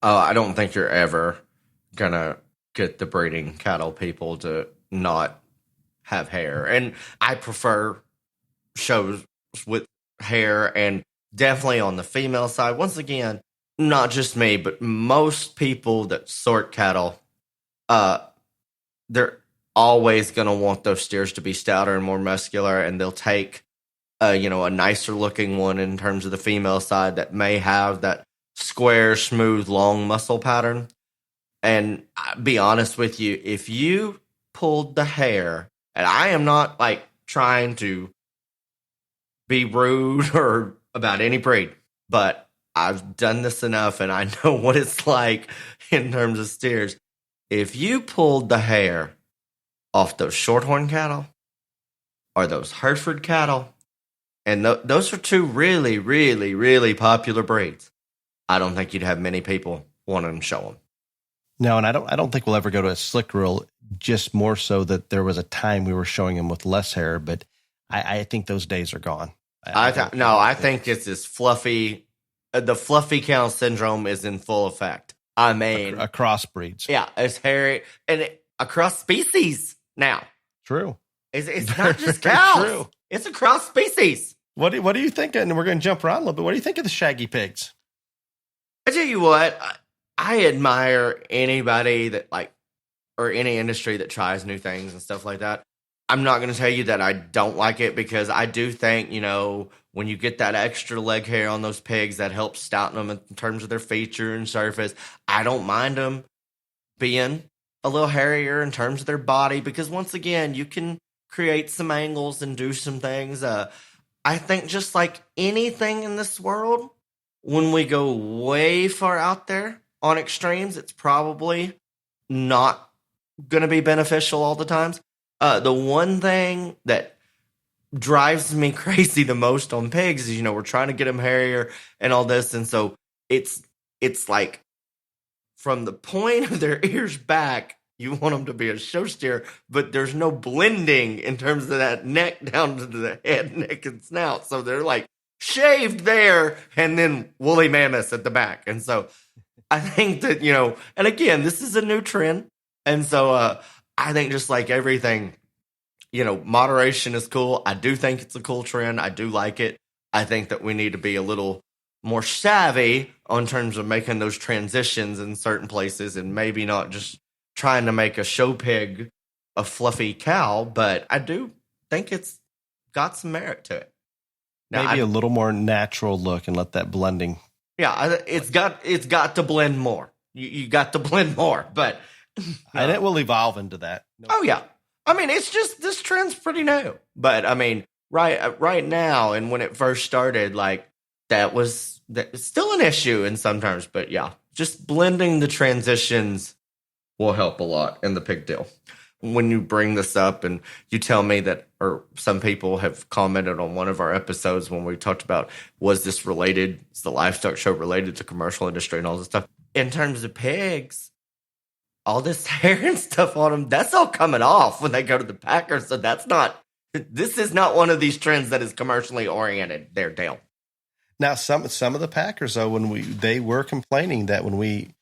[SPEAKER 2] Oh, I don't think you're ever gonna get the breeding cattle people to not have hair. And I prefer shows with hair, and definitely on the female side. Once again, not just me, but most people that sort cattle, they're always going to want those steers to be stouter and more muscular, and they'll take a nicer looking one in terms of the female side that may have that square, smooth, long muscle pattern. And I'll be honest with you, if you pulled the hair, and I am not like trying to be rude or about any breed, but I've done this enough and I know what it's like in terms of steers. If you pulled the hair off those shorthorn cattle or those Hereford cattle, and those are two really, really, really popular breeds, I don't think you'd have many people wanting to show them.
[SPEAKER 3] No, and I don't think we'll ever go to a slick rule, just more so that there was a time we were showing them with less hair, but I think those days are gone.
[SPEAKER 2] I think it's this fluffy, the fluffy cow syndrome is in full effect. I mean,
[SPEAKER 3] across breeds.
[SPEAKER 2] Yeah, it's hairy, and across species now.
[SPEAKER 3] True.
[SPEAKER 2] It's not just cows.
[SPEAKER 3] True.
[SPEAKER 2] It's across species.
[SPEAKER 3] What do you think? And we're going to jump around a little bit. What do you think of the shaggy pigs?
[SPEAKER 2] I tell you what, I admire anybody that or any industry that tries new things and stuff like that. I'm not going to tell you that I don't like it, because I do think, when you get that extra leg hair on those pigs, that helps stouten them in terms of their feature and surface. I don't mind them being a little hairier in terms of their body, because once again, you can create some angles and do some things. I think just like anything in this world, when we go way far out there on extremes, it's probably not going to be beneficial all the times. The one thing that drives me crazy the most on pigs is, we're trying to get them hairier and all this. And so it's like from the point of their ears back, you want them to be a show steer, but there's no blending in terms of that neck down to the head, neck, and snout. So they're like shaved there and then woolly mammoths at the back. And so I think that, and again, this is a new trend. And so I think just like everything, moderation is cool. I do think it's a cool trend. I do like it. I think that we need to be a little more savvy on terms of making those transitions in certain places, and maybe not just trying to make a show pig a fluffy cow, but I do think it's got some merit to it.
[SPEAKER 3] Now, maybe a little more natural look and let that blending.
[SPEAKER 2] Yeah, it's got to blend more. You got to blend more, but
[SPEAKER 3] and it will evolve into that.
[SPEAKER 2] Oh yeah, I mean, it's just this trend's pretty new, but I mean, right now, and when it first started, that's still an issue in some terms, but yeah, just blending the transitions will help a lot in the pig deal. When you bring this up and you tell me that, or some people have commented on one of our episodes when we talked about, was this related, is the livestock show related to commercial industry and all this stuff? In terms of pigs, all this hair and stuff on them, that's all coming off when they go to the packer. So this is not one of these trends that is commercially oriented there, Dale.
[SPEAKER 3] Now, some of the packers, though, they were complaining that when we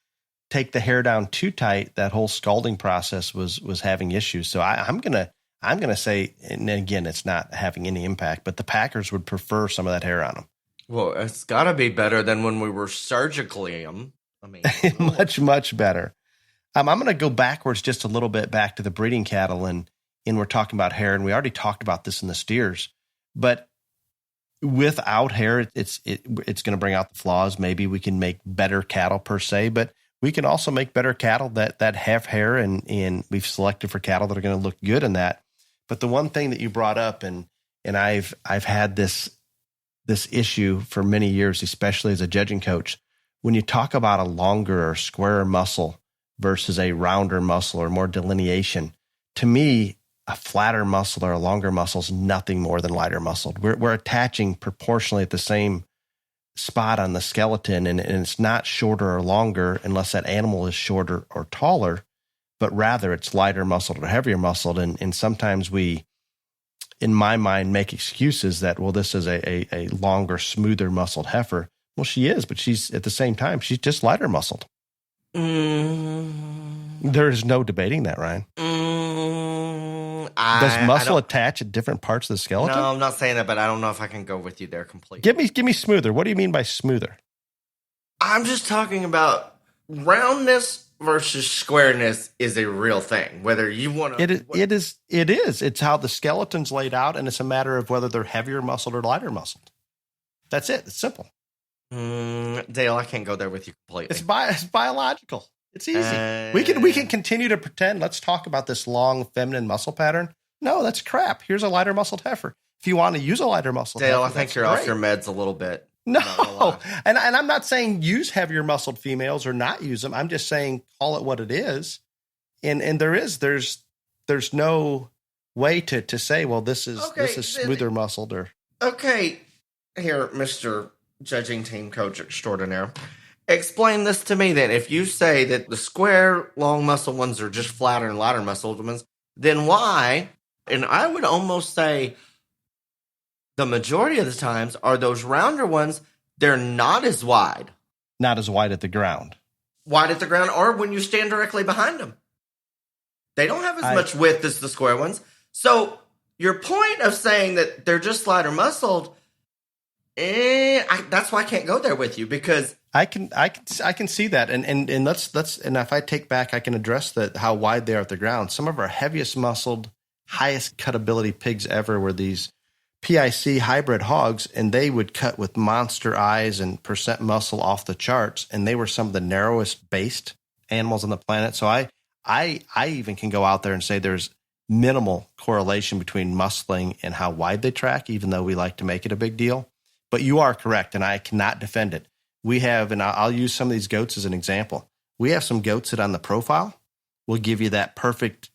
[SPEAKER 3] take the hair down too tight, that whole scalding process was having issues. So I'm gonna I'm going to say, and again, it's not having any impact, but the Packers would prefer some of that hair on them.
[SPEAKER 2] Well, it's got to be better than when we were surgically them. I mean,
[SPEAKER 3] much, much better. I'm going to go backwards just a little bit back to the breeding cattle, and we're talking about hair, and we already talked about this in the steers, but without hair, it's going to bring out the flaws. Maybe we can make better cattle per se, but we can also make better cattle that have hair, and we've selected for cattle that are going to look good in that. But the one thing that you brought up, and I've had this issue for many years, especially as a judging coach, when you talk about a longer or squarer muscle versus a rounder muscle or more delineation, to me, a flatter muscle or a longer muscle is nothing more than lighter muscled. We're attaching proportionally at the same spot on the skeleton, and it's not shorter or longer unless that animal is shorter or taller, but rather it's lighter muscled or heavier muscled. And sometimes we, in my mind, make excuses that, well, this is a longer, smoother muscled heifer. Well, she is, but she's at the same time, she's just lighter muscled. There's no debating that, Ryan. Does muscle attach at different parts of the skeleton?
[SPEAKER 2] No, I'm not saying that, but I don't know if I can go with you there completely.
[SPEAKER 3] Give me smoother. What do you mean by smoother?
[SPEAKER 2] I'm just talking about roundness versus squareness is a real thing. Whether you want to,
[SPEAKER 3] it is. It's how the skeleton's laid out, and it's a matter of whether they're heavier muscled or lighter muscled. That's it. It's simple.
[SPEAKER 2] Dale, I can't go there with you completely.
[SPEAKER 3] It's biological. It's easy. We can continue to pretend. Let's talk about this long feminine muscle pattern. No, that's crap. Here's a lighter muscled heifer. If you want to use a lighter muscled
[SPEAKER 2] Dale,
[SPEAKER 3] heifer,
[SPEAKER 2] I think you're off your meds a little bit.
[SPEAKER 3] No, and I'm not saying use heavier muscled females or not use them. I'm just saying call it what it is. And there's no way to say, well, this is smoother muscled or
[SPEAKER 2] okay. Here, Mr. Judging team coach extraordinaire. Explain this to me then. If you say that the square, long muscle ones are just flatter and lighter muscled ones, then why? And I would almost say the majority of the times are those rounder ones, they're not as wide.
[SPEAKER 3] Not as wide at the ground.
[SPEAKER 2] Wide at the ground, or when you stand directly behind them. They don't have as much width as the square ones. So your point of saying that they're just lighter muscled, that's why I can't go there with you, because
[SPEAKER 3] I can see that, and let's and if I take back, I can address how wide they are at the ground. Some of our heaviest muscled, highest cutability pigs ever were these PIC hybrid hogs, and they would cut with monster eyes and percent muscle off the charts, and they were some of the narrowest based animals on the planet. So I even can go out there and say there's minimal correlation between muscling and how wide they track, even though we like to make it a big deal. But you are correct, and I cannot defend it. We have, and I'll use some of these goats as an example. We have some goats that on the profile will give you that perfect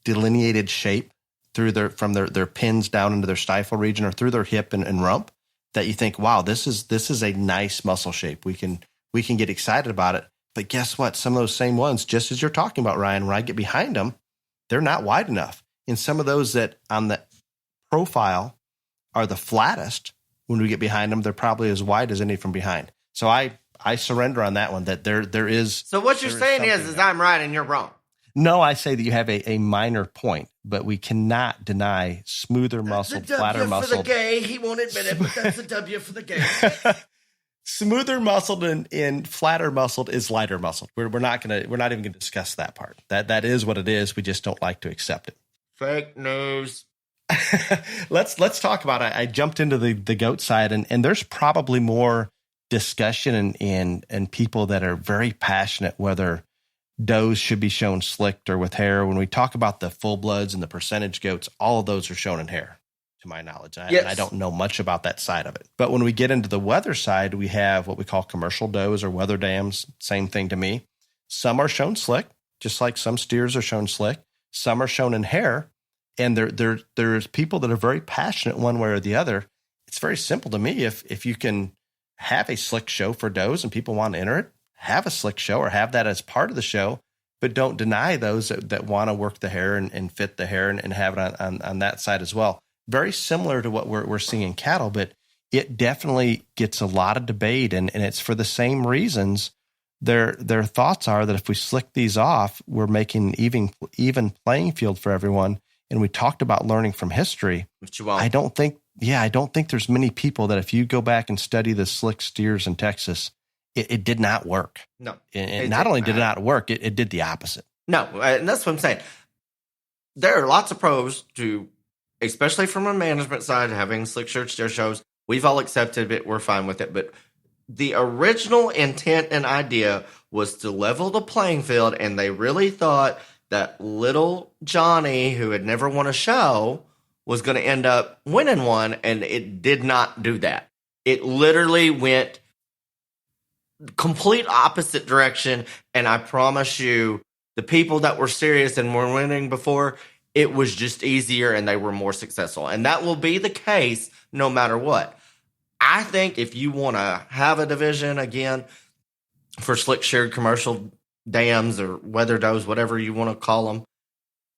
[SPEAKER 3] delineated shape from their pins down into their stifle region or through their hip and rump that you think, wow, this is a nice muscle shape. We can get excited about it. But guess what? Some of those same ones, just as you're talking about, Ryan, when I get behind them, they're not wide enough. And some of those that on the profile are the flattest, when we get behind them, they're probably as wide as any from behind. So I surrender on that one, that there is.
[SPEAKER 2] So what you're saying is I'm right and you're wrong.
[SPEAKER 3] No, I say that you have a minor point, but we cannot deny smoother muscled, flatter muscled.
[SPEAKER 2] For the gay. He won't admit it, but that's a W for the gay.
[SPEAKER 3] Smoother muscled and flatter muscled is lighter muscled. We're not even gonna discuss that part. That is what it is. We just don't like to accept it.
[SPEAKER 2] Fake news.
[SPEAKER 3] Let's talk about it. I jumped into the goat side, and there's probably more discussion and people that are very passionate whether does should be shown slicked or with hair. When we talk about the full bloods and the percentage goats, all of those are shown in hair, to my knowledge. Yes. And I don't know much about that side of it. But when we get into the weather side, we have what we call commercial does or weather dams. Same thing to me. Some are shown slick, just like some steers are shown slick. Some are shown in hair. And there's people that are very passionate one way or the other. It's very simple to me. If you can have a slick show for does and people want to enter it, have a slick show or have that as part of the show, but don't deny those that want to work the hair and fit the hair and have it on that side as well. Very similar to what we're seeing in cattle, but it definitely gets a lot of debate, and it's for the same reasons. Their thoughts are that if we slick these off, we're making even playing field for everyone. and we talked about learning from history.
[SPEAKER 2] But you won't.
[SPEAKER 3] I don't think there's many people that if you go back and study the slick steers in Texas, it did not work.
[SPEAKER 2] No.
[SPEAKER 3] And not only did it not work, it did the opposite.
[SPEAKER 2] No, and that's what I'm saying. There are lots of pros to, especially from a management side, having slick steer shows. We've all accepted it. We're fine with it. But the original intent and idea was to level the playing field, and they really thought that little Johnny, who had never won a show, was going to end up winning one, and it did not do that. It literally went complete opposite direction, and I promise you, the people that were serious and were winning before, it was just easier and they were more successful. And that will be the case no matter what. I think if you want to have a division again for slick sheared commercial dams or weather does, whatever you want to call them,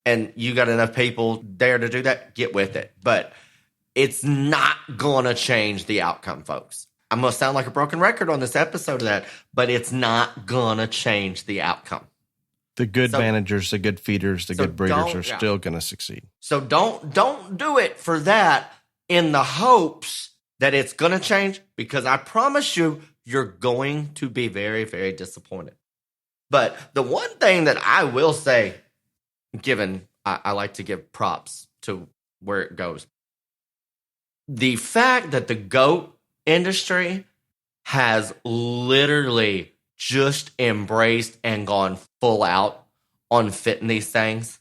[SPEAKER 2] and you got enough people there to do that, get with it. But it's not going to change the outcome, folks. I'm going to sound like a broken record on this episode of that, but it's not going to change the outcome.
[SPEAKER 3] The good managers, the good feeders, the good breeders are still going to succeed.
[SPEAKER 2] So don't do it for that in the hopes that it's going to change, because I promise you, you're going to be very, very disappointed. But the one thing that I will say, given I like to give props to where it goes, the fact that the goat industry has literally just embraced and gone full out on fitting these things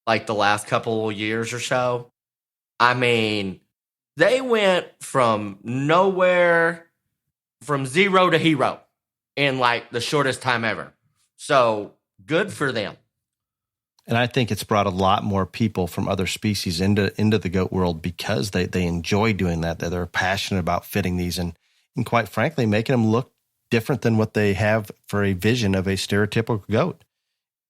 [SPEAKER 2] like the last couple of years or so. I mean, they went from nowhere, from zero to hero in like the shortest time ever. So good for them.
[SPEAKER 3] And I think it's brought a lot more people from other species into the goat world because they enjoy doing that. They're passionate about fitting these and quite frankly, making them look different than what they have for a vision of a stereotypical goat.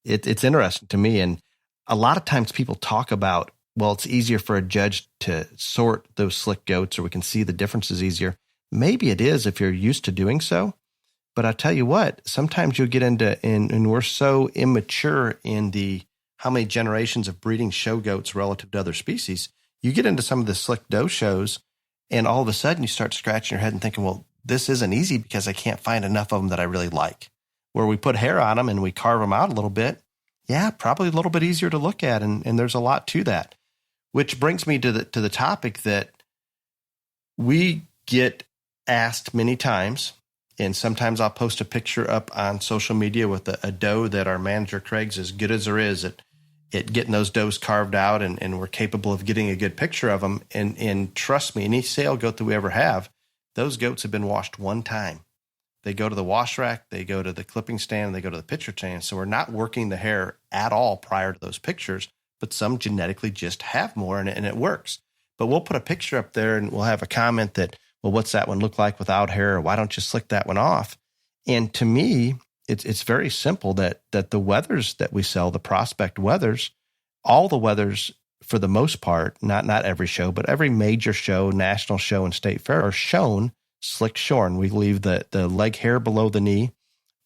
[SPEAKER 3] It's interesting to me. And a lot of times people talk about, well, it's easier for a judge to sort those slick goats, or we can see the differences easier. Maybe it is if you're used to doing so. But I tell you what, sometimes you'll get into, and we're so immature in the how many generations of breeding show goats relative to other species. You get into some of the slick doe shows, and all of a sudden you start scratching your head and thinking, well, this isn't easy because I can't find enough of them that I really like. Where we put hair on them and we carve them out a little bit, yeah, probably a little bit easier to look at, and there's a lot to that. Which brings me to the topic that we get asked many times, and sometimes I'll post a picture up on social media with a doe that our manager Craig's as good as there is at getting those does carved out, and we're capable of getting a good picture of them. And trust me, any sale goat that we ever have, those goats have been washed one time. They go to the wash rack, they go to the clipping stand, and they go to the picture stand. So we're not working the hair at all prior to those pictures, but some genetically just have more, and it works. But we'll put a picture up there and we'll have a comment that, well, what's that one look like without hair? Or why don't you slick that one off? And to me, it's very simple that the wethers that we sell, the prospect wethers, all the wethers for the most part, not every show, but every major show, national show, and state fair are shown slick shorn. We leave the leg hair below the knee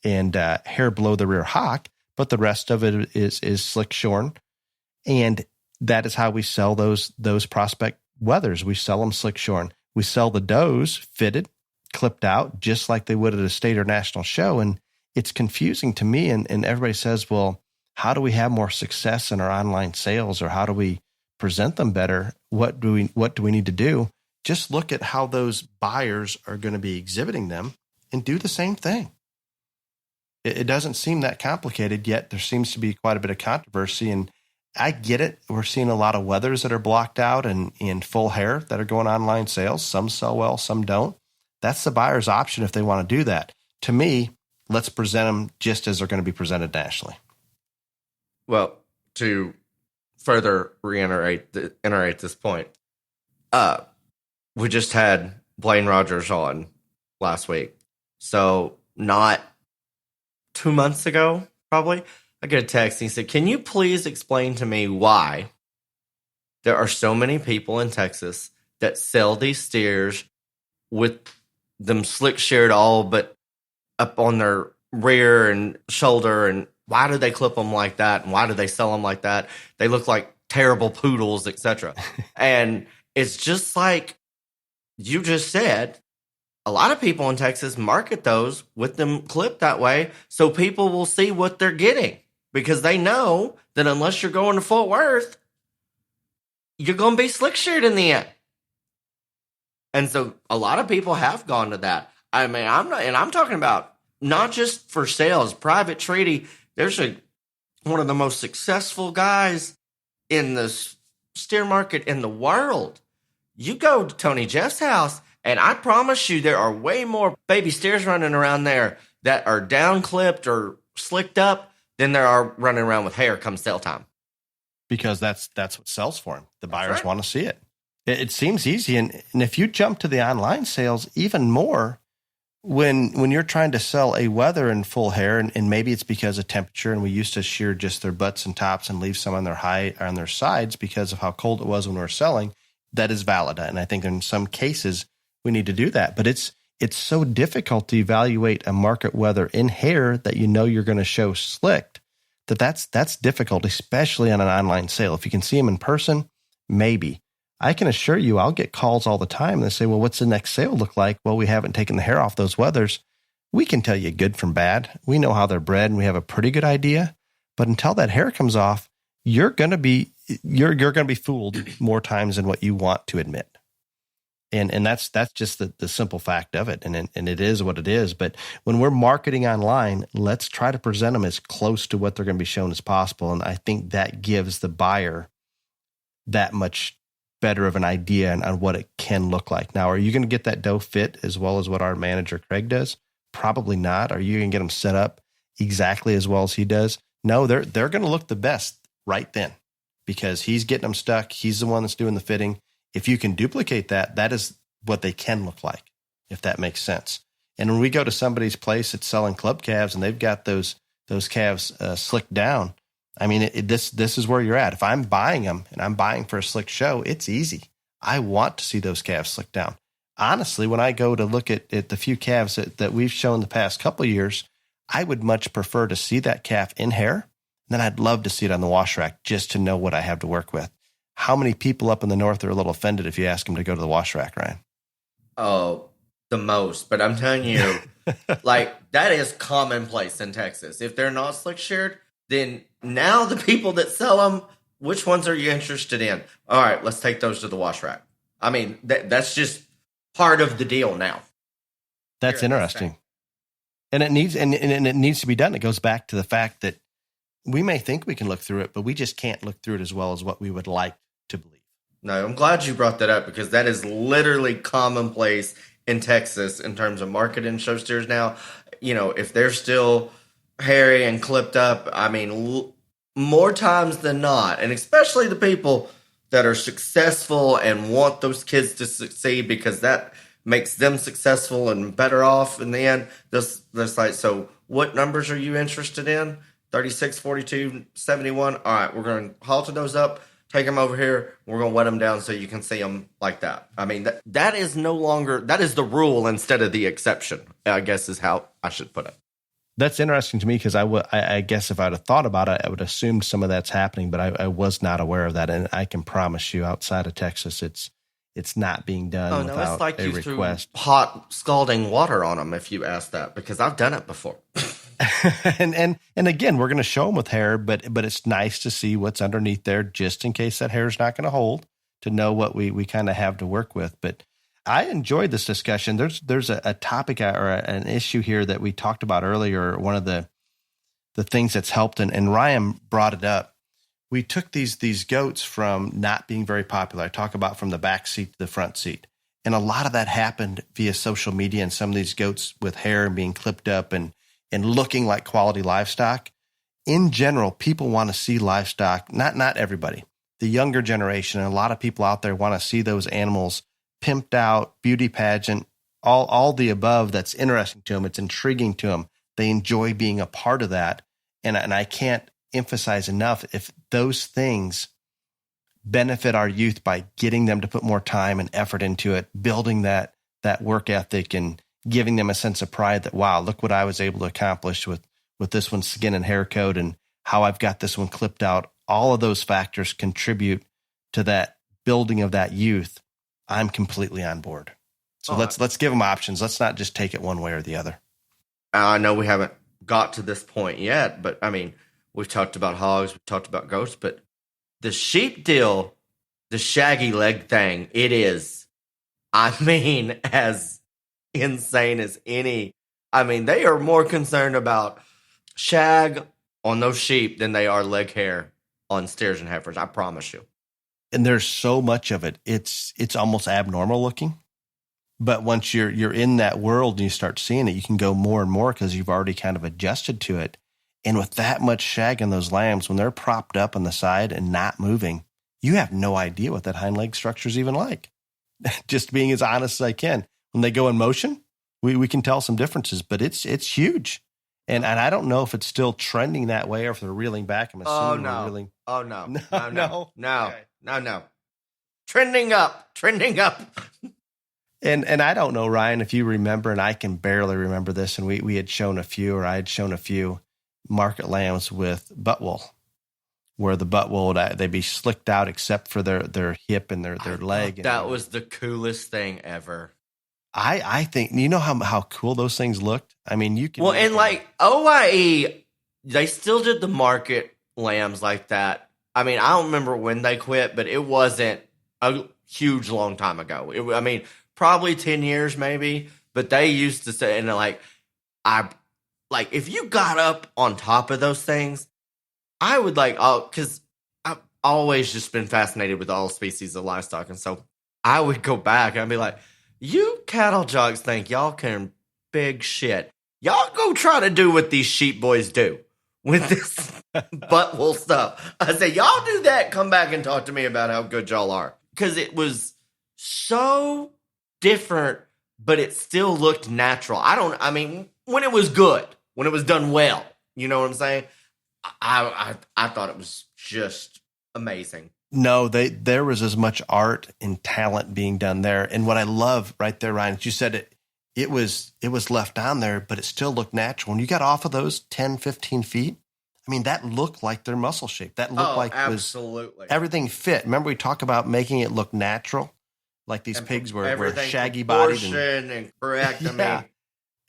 [SPEAKER 3] and hair below the rear hock, but the rest of it is slick shorn. And that is how we sell those prospect wethers. We sell them slick shorn. We sell the does fitted, clipped out, just like they would at a state or national show. And it's confusing to me. And everybody says, well, how do we have more success in our online sales, or how do we present them better? What do we need to do? Just look at how those buyers are going to be exhibiting them and do the same thing. It doesn't seem that complicated, yet there seems to be quite a bit of controversy. And I get it. We're seeing a lot of wethers that are blocked out and in full hair that are going online sales. Some sell well, some don't. That's the buyer's option if they want to do that. To me, let's present them just as they're going to be presented nationally.
[SPEAKER 2] Well, to further reiterate this point, we just had Blaine Rogers on last week. So not 2 months ago, probably, I get a text and he said, can you please explain to me why there are so many people in Texas that sell these steers with them slick sheared all but up on their rear and shoulder, and why do they clip them like that, and why do they sell them like that? They look like terrible poodles, etc. And it's just like you just said, a lot of people in Texas market those with them clipped that way so people will see what they're getting, because they know that unless you're going to Fort Worth, you're going to be slick sheared in the end. And so a lot of people have gone to that. I mean, I'm talking about not just for sales, private treaty. There's one of the most successful guys in the steer market in the world. You go to Tony Jeff's house, and I promise you there are way more baby steers running around there that are down clipped or slicked up than there are running around with hair come sale time.
[SPEAKER 3] Because that's what sells for them. The buyers want to see it. It seems easy. And if you jump to the online sales, even more, when you're trying to sell a wether in full hair, and maybe it's because of temperature, and we used to shear just their butts and tops and leave some on their sides because of how cold it was when we were selling, that is valid. And I think in some cases we need to do that. But it's so difficult to evaluate a market wether in hair that you know you're going to show slicked, that's difficult, especially on an online sale. If you can see them in person, maybe. I can assure you I'll get calls all the time and they say, well, what's the next sale look like? Well, we haven't taken the hair off those wethers. We can tell you good from bad. We know how they're bred and we have a pretty good idea. But until that hair comes off, you're going to be fooled more times than what you want to admit. And that's just the simple fact of it. And it is what it is. But when we're marketing online, let's try to present them as close to what they're going to be shown as possible. And I think that gives the buyer that much better of an idea on what it can look like. Now, are you going to get that doe fit as well as what our manager Craig does? Probably not. Are you going to get them set up exactly as well as he does? No, they're going to look the best right then because he's getting them stuck. He's the one that's doing the fitting. If you can duplicate that, that is what they can look like, if that makes sense. And when we go to somebody's place that's selling club calves and they've got those calves slicked down, I mean, this is where you're at. If I'm buying them and I'm buying for a slick show, it's easy. I want to see those calves slicked down. Honestly, when I go to look at the few calves that we've shown the past couple of years, I would much prefer to see that calf in hair. Then I'd love to see it on the wash rack just to know what I have to work with. How many people up in the north are a little offended if you ask them to go to the wash rack, Ryan?
[SPEAKER 2] Oh, the most. But I'm telling you, like, that is commonplace in Texas. If they're not slick sheared, then now the people that sell them, which ones are you interested in? All right, let's take those to the wash rack. I mean, that's just part of the deal now.
[SPEAKER 3] That's interesting. And it needs to be done. It goes back to the fact that we may think we can look through it, but we just can't look through it as well as what we would like to believe.
[SPEAKER 2] No, I'm glad you brought that up because that is literally commonplace in Texas in terms of marketing show steers now. You know, if they're still hairy and clipped up, I mean, more times than not, and especially the people that are successful and want those kids to succeed because that makes them successful and better off in the end. This like, so what numbers are you interested in? 36, 42, 71. All right, we're going to halter those up, take them over here. We're going to wet them down so you can see them like that. I mean, that is no longer, that is the rule instead of the exception, I guess is how I should put it.
[SPEAKER 3] That's interesting to me because I guess if I'd have thought about it, I would assume some of that's happening, but I was not aware of that. And I can promise you outside of Texas, it's not being done without it's like a request.
[SPEAKER 2] Hot scalding water on them if you ask that, because I've done it before.
[SPEAKER 3] and again, we're going to show them with hair, but it's nice to see what's underneath there just in case that hair is not going to hold, to know what we kind of have to work with. But I enjoyed this discussion. There's a topic or an issue here that we talked about earlier. One of the things that's helped, and Ryan brought it up. We took these goats from not being very popular. I talk about from the back seat to the front seat. And a lot of that happened via social media, and some of these goats with hair and being clipped up and looking like quality livestock. In general, people want to see livestock, not everybody, the younger generation, and a lot of people out there want to see those animals pimped out, beauty pageant, all the above. That's interesting to them. It's intriguing to them. They enjoy being a part of that. And I can't emphasize enough, if those things benefit our youth by getting them to put more time and effort into it, building that work ethic and giving them a sense of pride that, wow, look what I was able to accomplish with this one's skin and hair coat and how I've got this one clipped out all of those factors contribute to that building of that youth, I'm completely on board. So let's give them options. Let's not just take it one way or the other.
[SPEAKER 2] I know we haven't got to this point yet, but I mean, we've talked about hogs, we've talked about goats, but the sheep deal, the shaggy leg thing, it is, I mean, as insane as any. I mean, they are more concerned about shag on those sheep than they are leg hair on steers and heifers. I promise you.
[SPEAKER 3] And there's so much of it. It's almost abnormal looking. But once you're in that world and you start seeing it, you can go more and more because you've already kind of adjusted to it. And with that much shag in those lambs, when they're propped up on the side and not moving, you have no idea what that hind leg structure is even like. Just being as honest as I can. When they go in motion, we can tell some differences, but it's huge. And I don't know if it's still trending that way or if they're reeling back. I'm assuming they're reeling.
[SPEAKER 2] Oh, no.
[SPEAKER 3] No.
[SPEAKER 2] No. Trending up.
[SPEAKER 3] And I don't know, Ryan, if you remember, and I can barely remember this, and we had shown a few, or I had shown a few market lambs with butt wool, where the butt wool they'd be slicked out except for their hip and their leg.
[SPEAKER 2] That was the coolest thing ever.
[SPEAKER 3] I think, you know how cool those things looked? I mean, you can.
[SPEAKER 2] Well, and like OIE, they still did the market lambs like that. I mean, I don't remember when they quit, but it wasn't a huge long time ago. Probably 10 years maybe, but they used to say, and if you got up on top of those things, I would because I've always just been fascinated with all species of livestock. And so I would go back and I'd be like, you cattle jocks think y'all can big shit. Y'all go try to do what these sheep boys do with this butt wool stuff. I say, y'all do that. Come back and talk to me about how good y'all are. Because it was so different, but it still looked natural. When it was good, when it was done well, you know what I'm saying? I thought it was just amazing.
[SPEAKER 3] No, there was as much art and talent being done there. And what I love right there, Ryan, you said it was left on there, but it still looked natural. When you got off of those 10, 15 feet, I mean, that looked like their muscle shape. That looked like
[SPEAKER 2] absolutely.
[SPEAKER 3] Everything fit. Remember we talked about making it look natural? Like these pigs were shaggy bodied
[SPEAKER 2] and correct.
[SPEAKER 3] Yeah, I mean,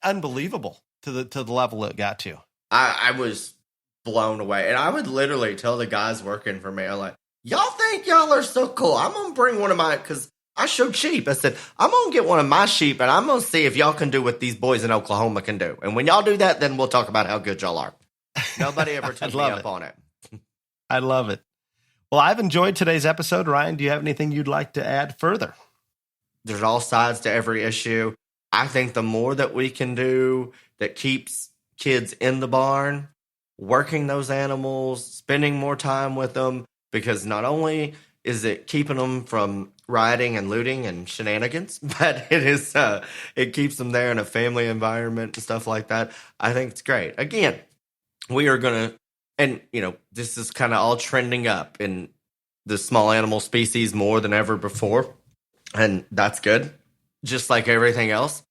[SPEAKER 3] unbelievable to the level it got to.
[SPEAKER 2] I was blown away, and I would literally tell the guys working for me, I'm like, y'all think y'all are so cool. I'm gonna bring one of my, because I showed sheep. I said, I'm gonna get one of my sheep, and I'm gonna see if y'all can do what these boys in Oklahoma can do. And when y'all do that, then we'll talk about how good y'all are. Nobody ever took me up on it.
[SPEAKER 3] I love it. Well, I've enjoyed today's episode. Ryan, do you have anything you'd like to add further?
[SPEAKER 2] There's all sides to every issue. I think the more that we can do that keeps kids in the barn, working those animals, spending more time with them, because not only is it keeping them from rioting and looting and shenanigans, but it keeps them there in a family environment and stuff like that. I think it's great. Again, we are going to, and this is kind of all trending up in the small animal species more than ever before. And that's good. Just like everything else,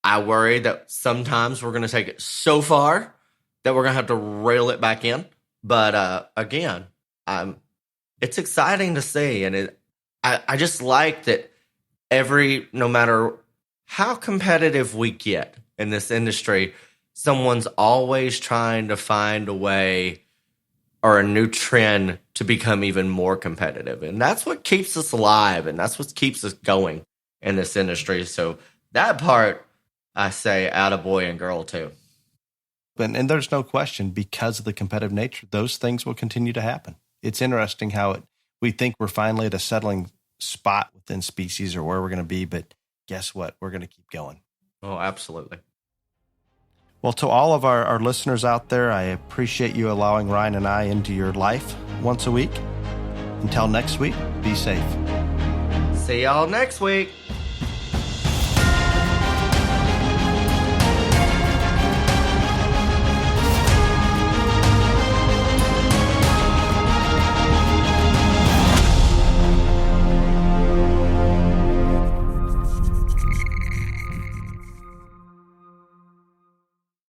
[SPEAKER 2] I worry that sometimes we're going to take it so far that we're going to have to reel it back in. But again, it's exciting to see. And I just like that no matter how competitive we get in this industry, someone's always trying to find a way or a new trend to become even more competitive. And that's what keeps us alive, and that's what keeps us going in this industry. So that part, I say, attaboy and girl too.
[SPEAKER 3] And there's no question, because of the competitive nature, those things will continue to happen. It's interesting how we think we're finally at a settling spot within species or where we're going to be, but guess what? We're going to keep going.
[SPEAKER 2] Oh, absolutely.
[SPEAKER 3] Well, to all of our listeners out there, I appreciate you allowing Ryan and I into your life once a week. Until next week, be safe.
[SPEAKER 2] See y'all next week.